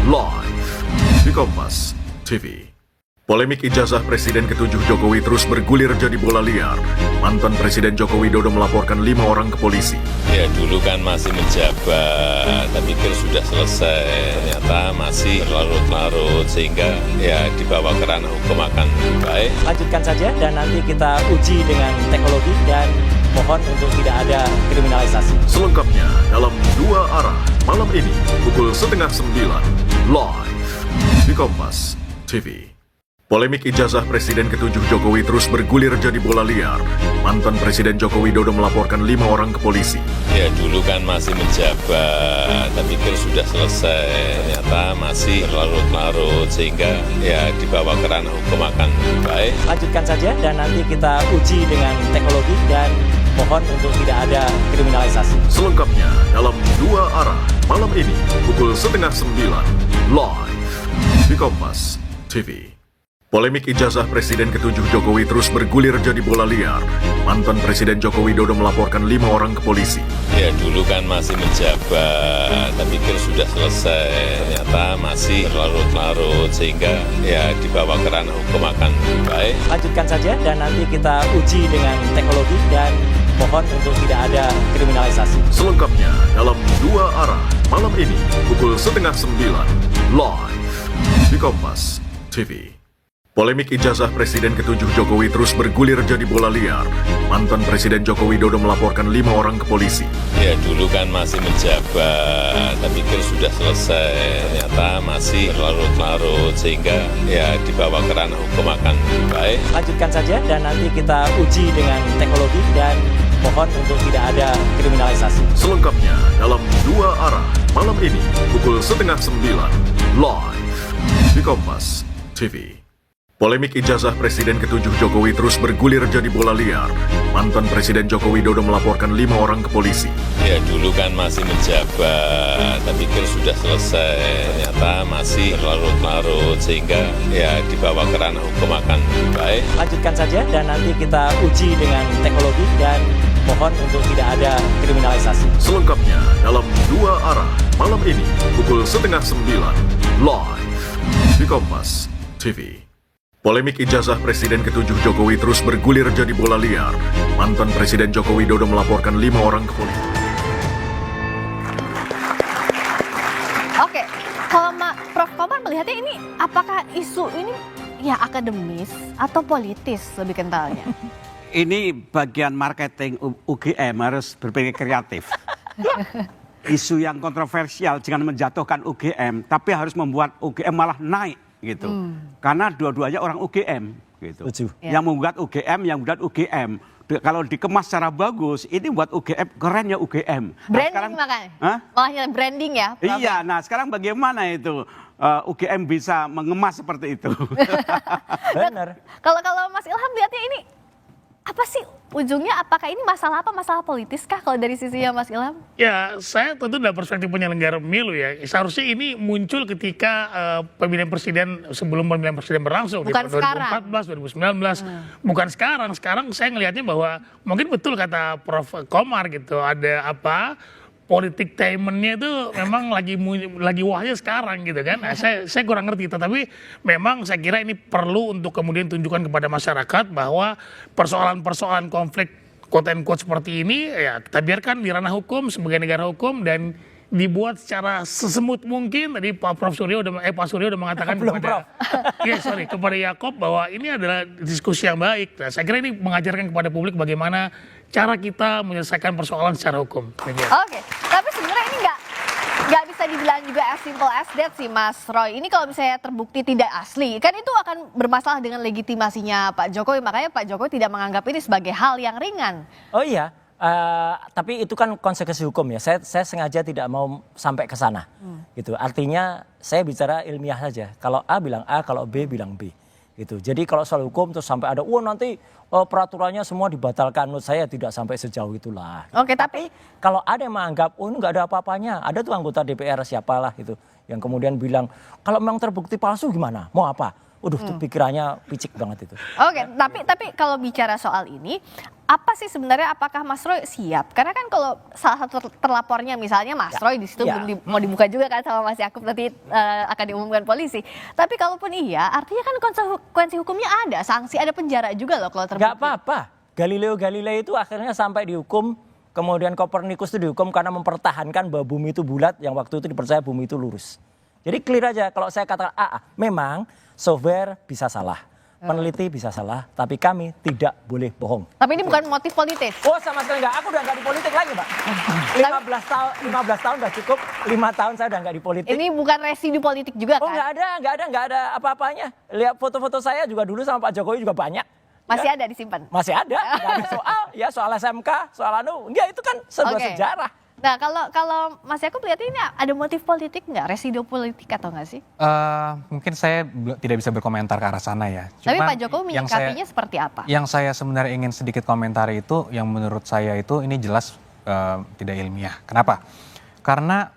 live di Kompas TV. Polemik ijazah Presiden ke-7 Jokowi terus bergulir jadi bola liar. Mantan Presiden Joko Widodo melaporkan 5 orang ke polisi. Ya dulu kan masih menjabat, tapi pikir sudah selesai. Ternyata masih berlarut-larut sehingga ya dibawa ke ranah hukum akan lebih baik. Lanjutkan saja dan nanti kita uji dengan teknologi dan mohon untuk tidak ada kriminalisasi. Selengkapnya dalam 2 arah malam ini pukul 8:30 live di Kompas TV. Polemik ijazah Presiden ke-7 Jokowi terus bergulir jadi bola liar. Mantan Presiden Joko Widodo melaporkan 5 orang ke polisi. Ya dulu kan masih menjabat, tapi pikir sudah selesai. Ternyata masih berlarut-larut sehingga ya dibawa ke ranah hukum akan lebih baik. Lanjutkan saja dan nanti kita uji dengan teknologi dan mohon untuk tidak ada kriminalisasi. Selengkapnya dalam 2 arah malam ini pukul 8:30 live di Kompas TV. Polemik ijazah Presiden ke-7 Jokowi terus bergulir jadi bola liar. Mantan Presiden Joko Widodo melaporkan 5 orang ke polisi. Ya dulu kan masih menjabat, tapi pikir sudah selesai, ternyata masih berlarut-larut sehingga ya dibawa ke ranah hukum akan lebih baik. Lanjutkan saja dan nanti kita uji dengan teknologi dan mohon untuk tidak ada kriminalisasi. Selengkapnya dalam 2 arah malam ini pukul 8:30 live di Kompas TV. Polemik ijazah Presiden ke-7 Jokowi terus bergulir jadi bola liar. Mantan Presiden Joko Widodo melaporkan 5 orang ke polisi. Ya dulu kan masih menjabat, tapi pikir sudah selesai, ternyata masih berlarut-larut sehingga ya dibawa ke ranah hukum akan lebih baik. Lanjutkan saja dan nanti kita uji dengan teknologi dan mohon untuk tidak ada kriminalisasi. Selengkapnya dalam 2 arah malam ini pukul 8:30 live di Kompas TV. Polemik ijazah Presiden ke-7 Jokowi terus bergulir jadi bola liar. Mantan Presiden Joko Widodo melaporkan 5 orang ke polisi. Ya dulu kan masih menjabat, tapi pikir sudah selesai, ternyata masih berlarut-larut sehingga ya dibawa ke ranah hukum akan lebih baik. Lanjutkan saja dan nanti kita uji dengan teknologi dan mohon untuk tidak ada kriminalisasi. Selengkapnya dalam 2 arah malam ini pukul 8:30 live di Kompas TV. Polemik ijazah Presiden ke-7 Jokowi terus bergulir jadi bola liar. Mantan Presiden Joko Widodo melaporkan 5 orang ke polisi. Oke, kalau Prof. Komar melihatnya ini apakah isu ini ya akademis atau politis lebih kentalnya? Ini bagian marketing UGM harus berpikir kreatif. Isu yang kontroversial jangan menjatuhkan UGM, tapi harus membuat UGM malah naik gitu. Karena dua-duanya orang UGM gitu. Yang membuat UGM, yang membuat UGM. Kalau dikemas secara bagus, ini buat UGM keren ya UGM. Branding makanya. Malahnya branding ya. Iya, nah sekarang bagaimana itu UGM bisa mengemas seperti itu? Benar. Kalau Mas Ilham lihatnya ini apa sih ujungnya? Apakah ini masalah apa? Masalah politis kah kalau dari sisinya Mas Ilham? Ya, saya tentu dari perspektif penyelenggara pemilu ya. Seharusnya ini muncul ketika pemilihan presiden sebelum pemilihan presiden berlangsung. Bukan di sekarang. 2014, 2019. Bukan sekarang. Sekarang saya ngelihatnya bahwa mungkin betul kata Prof. Komar gitu. Ada apa? Politik timennya itu memang lagi wahnya sekarang gitu kan. Nah, saya kurang ngerti, tetapi memang saya kira ini perlu untuk kemudian tunjukkan kepada masyarakat bahwa persoalan-persoalan konflik quote and quote seperti ini ya kita biarkan di ranah hukum sebagai negara hukum dan dibuat secara sesemut mungkin. Tadi Pak Suryo udah mengatakan kepada Yakob bahwa ini adalah diskusi yang baik. Nah, saya kira ini mengajarkan kepada publik bagaimana cara kita menyelesaikan persoalan secara hukum. Oke, tapi sebenarnya ini nggak bisa dibilang juga as simple as that sih Mas Roy. Ini kalau misalnya terbukti tidak asli, kan itu akan bermasalah dengan legitimasinya Pak Jokowi. Makanya Pak Jokowi tidak menganggap ini sebagai hal yang ringan. Oh iya, tapi itu kan konsekuensi hukum ya. Saya sengaja tidak mau sampai ke sana. Gitu. Artinya saya bicara ilmiah saja. Kalau A bilang A, kalau B bilang B. Gitu. Jadi kalau soal hukum terus sampai ada, nanti peraturannya semua dibatalkan, menurut saya tidak sampai sejauh itulah. Oke, tapi kalau ada yang menganggap, ini nggak ada apa-apanya, ada tuh anggota DPR siapalah gitu, yang kemudian bilang, kalau memang terbukti palsu gimana, mau apa? Waduh, tuh pikirannya picik banget itu. Oke, tapi kalau bicara soal ini, apa sih sebenarnya apakah Mas Roy siap? Karena kan kalau salah satu terlapornya misalnya Mas Roy di situ belum mau dibuka juga kan sama Mas Yakub, nanti akan diumumkan polisi. Tapi kalaupun iya, artinya kan konsekuensi hukumnya ada, sanksi, ada penjara juga loh kalau terbukti. Gak apa-apa. Galileo Galilei itu akhirnya sampai dihukum, kemudian Kopernikus itu dihukum karena mempertahankan bahwa bumi itu bulat, yang waktu itu dipercaya bumi itu lurus. Jadi clear aja kalau saya katakan memang software bisa salah, peneliti bisa salah, tapi kami tidak boleh bohong. Tapi ini bukan motif politis. Oh sama sekali enggak, aku udah enggak di politik lagi Mbak. 15 tahun udah cukup, 5 tahun saya udah enggak di politik. Ini bukan residu politik juga kan? Oh enggak ada apa-apanya. Lihat foto-foto saya juga dulu sama Pak Jokowi juga banyak. Masih ada disimpan? Masih ada, enggak ada soal SMK, soal enggak itu kan sebuah sejarah. Nah kalau Mas Yakub lihat ini ada motif politik nggak, residu politik atau nggak sih? Mungkin saya tidak bisa berkomentar ke arah sana ya. Tapi Pak Jokowi menyikapinya seperti apa? Yang saya sebenarnya ingin sedikit komentari itu, yang menurut saya itu ini jelas tidak ilmiah. Kenapa? Karena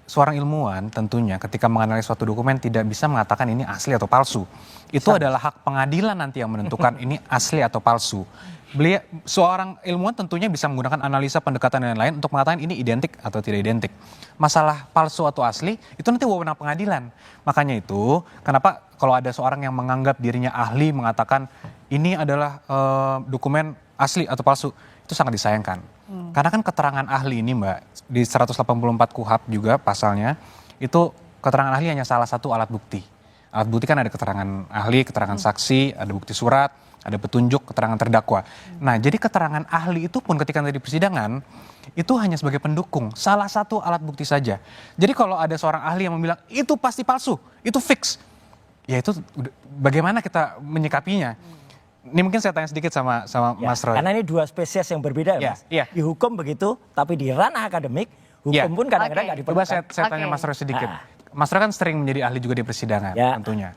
seorang ilmuwan tentunya ketika menganalisis suatu dokumen tidak bisa mengatakan ini asli atau palsu. itu adalah hak pengadilan nanti yang menentukan ini asli atau palsu. Seorang ilmuwan tentunya bisa menggunakan analisa pendekatan dan lain-lain untuk mengatakan ini identik atau tidak identik. Masalah palsu atau asli itu nanti wewenang pengadilan. Makanya itu kenapa kalau ada seorang yang menganggap dirinya ahli mengatakan ini adalah dokumen asli atau palsu, itu sangat disayangkan. Karena kan keterangan ahli ini Mbak, di 184 KUHP juga pasalnya, itu keterangan ahli hanya salah satu alat bukti. Alat bukti kan ada keterangan ahli, keterangan saksi, ada bukti surat, ada petunjuk, keterangan terdakwa. Nah, jadi keterangan ahli itu pun ketika nanti di persidangan, itu hanya sebagai pendukung, salah satu alat bukti saja. Jadi kalau ada seorang ahli yang bilang, itu pasti palsu, itu fix. Ya itu bagaimana kita menyikapinya? Ini mungkin saya tanya sedikit sama Mas Roy. Karena ini dua spesies yang berbeda ya, Mas. Di hukum begitu, tapi di ranah akademik, hukum pun kadang-kadang nggak diperlukan. Coba saya tanya Mas Roy sedikit. Mas Roy kan sering menjadi ahli juga di persidangan tentunya.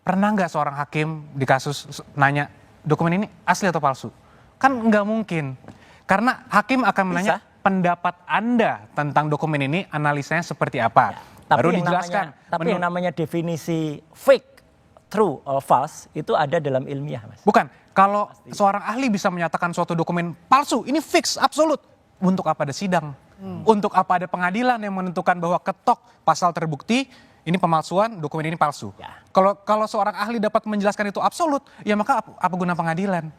Pernah nggak seorang hakim di kasus nanya dokumen ini asli atau palsu? Kan nggak mungkin. Karena hakim akan menanya pendapat Anda tentang dokumen ini, analisanya seperti apa. Baru dijelaskan. Tapi yang namanya definisi fake, true or false itu ada dalam ilmiah, Mas. Bukan. Kalau seorang ahli bisa menyatakan suatu dokumen palsu, ini fix, absolut. Untuk apa ada sidang? Untuk apa ada pengadilan yang menentukan bahwa ketok pasal terbukti, ini pemalsuan, dokumen ini palsu. Kalau seorang ahli dapat menjelaskan itu absolut, ya maka apa guna pengadilan?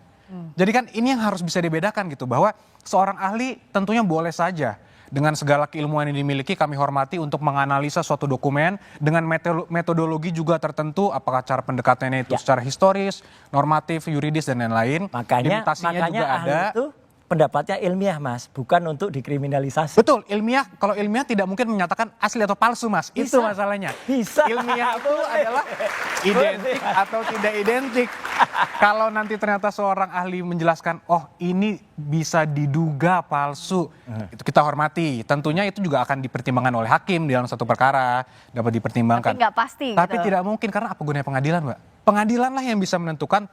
Jadi kan ini yang harus bisa dibedakan gitu, bahwa seorang ahli tentunya boleh saja dengan segala keilmuan yang dimiliki kami hormati untuk menganalisa suatu dokumen dengan metodologi juga tertentu, apakah cara pendekatannya itu secara historis, normatif, yuridis dan lain-lain. Makanya juga ahli ada. itu pendapatnya ilmiah, Mas, bukan untuk dikriminalisasi. Betul, ilmiah. Kalau ilmiah tidak mungkin menyatakan asli atau palsu, Mas. Itu masalahnya. Bisa. Ilmiah itu adalah identik atau tidak identik. Kalau nanti ternyata seorang ahli menjelaskan, oh ini bisa diduga palsu, itu kita hormati. Tentunya itu juga akan dipertimbangkan oleh hakim di dalam satu perkara, dapat dipertimbangkan. Tapi nggak pasti. Tapi gitu. tidak mungkin, karena apa gunanya pengadilan, Mbak? Pengadilan lah yang bisa menentukan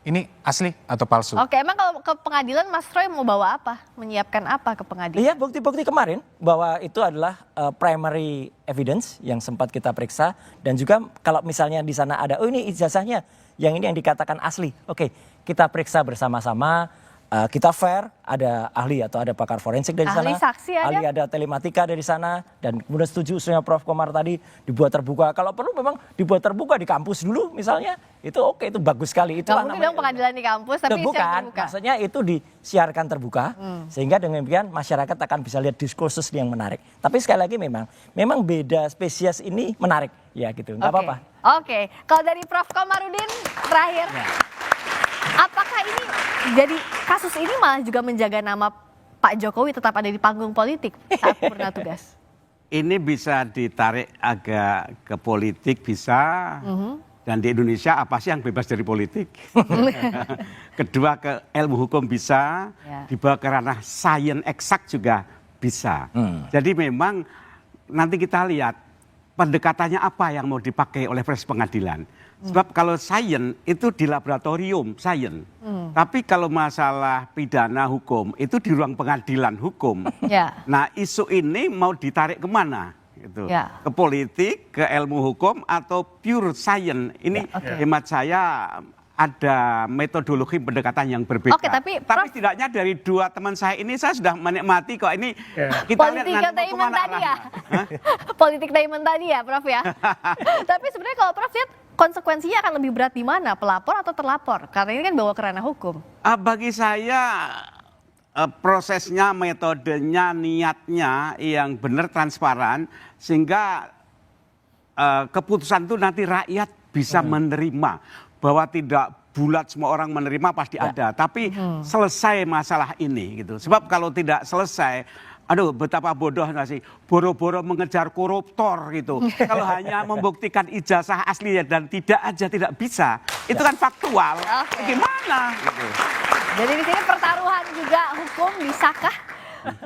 ini asli atau palsu. Oke, emang kalau ke pengadilan Mas Roy mau bawa apa? Menyiapkan apa ke pengadilan? Iya, bukti-bukti kemarin bahwa itu adalah primary evidence yang sempat kita periksa, dan juga kalau misalnya di sana ada, oh ini ijazahnya, yang ini yang dikatakan asli. Oke, kita periksa bersama-sama, kita fair, ada ahli atau ada pakar forensik dari ahli sana, saksi ada? ahli ada telematika dari sana, dan kemudian setuju usulnya Prof. Komar tadi dibuat terbuka. Kalau perlu memang dibuat terbuka di kampus dulu misalnya, itu oke, itu bagus sekali. Itu mungkin dong pengadilan di kampus, tapi bukan, maksudnya itu disiarkan terbuka, sehingga dengan demikian masyarakat akan bisa lihat diskursus yang menarik. Tapi sekali lagi memang beda spesies ini menarik, ya gitu, nggak apa-apa. Oke, kalau dari Prof. Komarudin terakhir, apakah ini jadi kasus ini malah juga menjaga nama Pak Jokowi tetap ada di panggung politik saat purna tugas? Ini bisa ditarik agak ke politik, bisa. Dan di Indonesia apa sih yang bebas dari politik? Kedua, ke ilmu hukum bisa, dibawa ke ranah sains eksak juga bisa. Jadi memang nanti kita lihat pendekatannya apa yang mau dipakai oleh proses pengadilan. Sebab kalau sains itu di laboratorium sains. Tapi kalau masalah pidana hukum itu di ruang pengadilan hukum. Nah, isu ini mau ditarik kemana? Gitu. Ke politik, ke ilmu hukum, atau pure science. Ini hemat saya ada metodologi pendekatan yang berbeda. Tapi setidaknya dari dua teman saya ini saya sudah menikmati kok ini. Kita lihat nanti mau kemana tadi ya. Politik diamond tadi ya, Prof ya. Tapi sebenarnya kalau Prof lihat konsekuensinya akan lebih berat di mana, pelapor atau terlapor? Karena ini kan bawa ke ranah hukum. Bagi saya prosesnya, metodenya, niatnya yang benar, transparan, sehingga keputusan itu nanti rakyat bisa menerima. Bahwa tidak bulat semua orang menerima, pasti ada. Tapi selesai masalah ini gitu. Sebab kalau tidak selesai, aduh betapa bodohnya sih, boro-boro mengejar koruptor gitu. Kalau hanya membuktikan ijazah asli dan tidak aja tidak bisa, itu kan faktual. Gimana? Gitu. Jadi di sini pertaruhan juga hukum, bisakah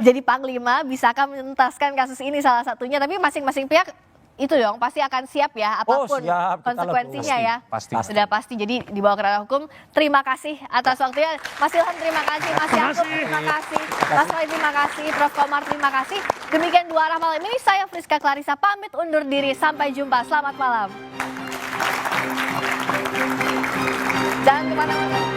jadi panglima, bisakah menuntaskan kasus ini salah satunya. Tapi masing-masing pihak itu dong pasti akan siap ya, apapun konsekuensinya ya. Sudah pasti. Jadi dibawa ke ranah hukum. Terima kasih atas waktunya. Mas Ilham terima kasih, Mas Yakub terima kasih, Mas Roy terima kasih, Prof. Komar terima kasih. Demikian Dua Arah malam ini, saya Friska Clarissa pamit undur diri. Sampai jumpa, selamat malam. Jangan kemana-mana.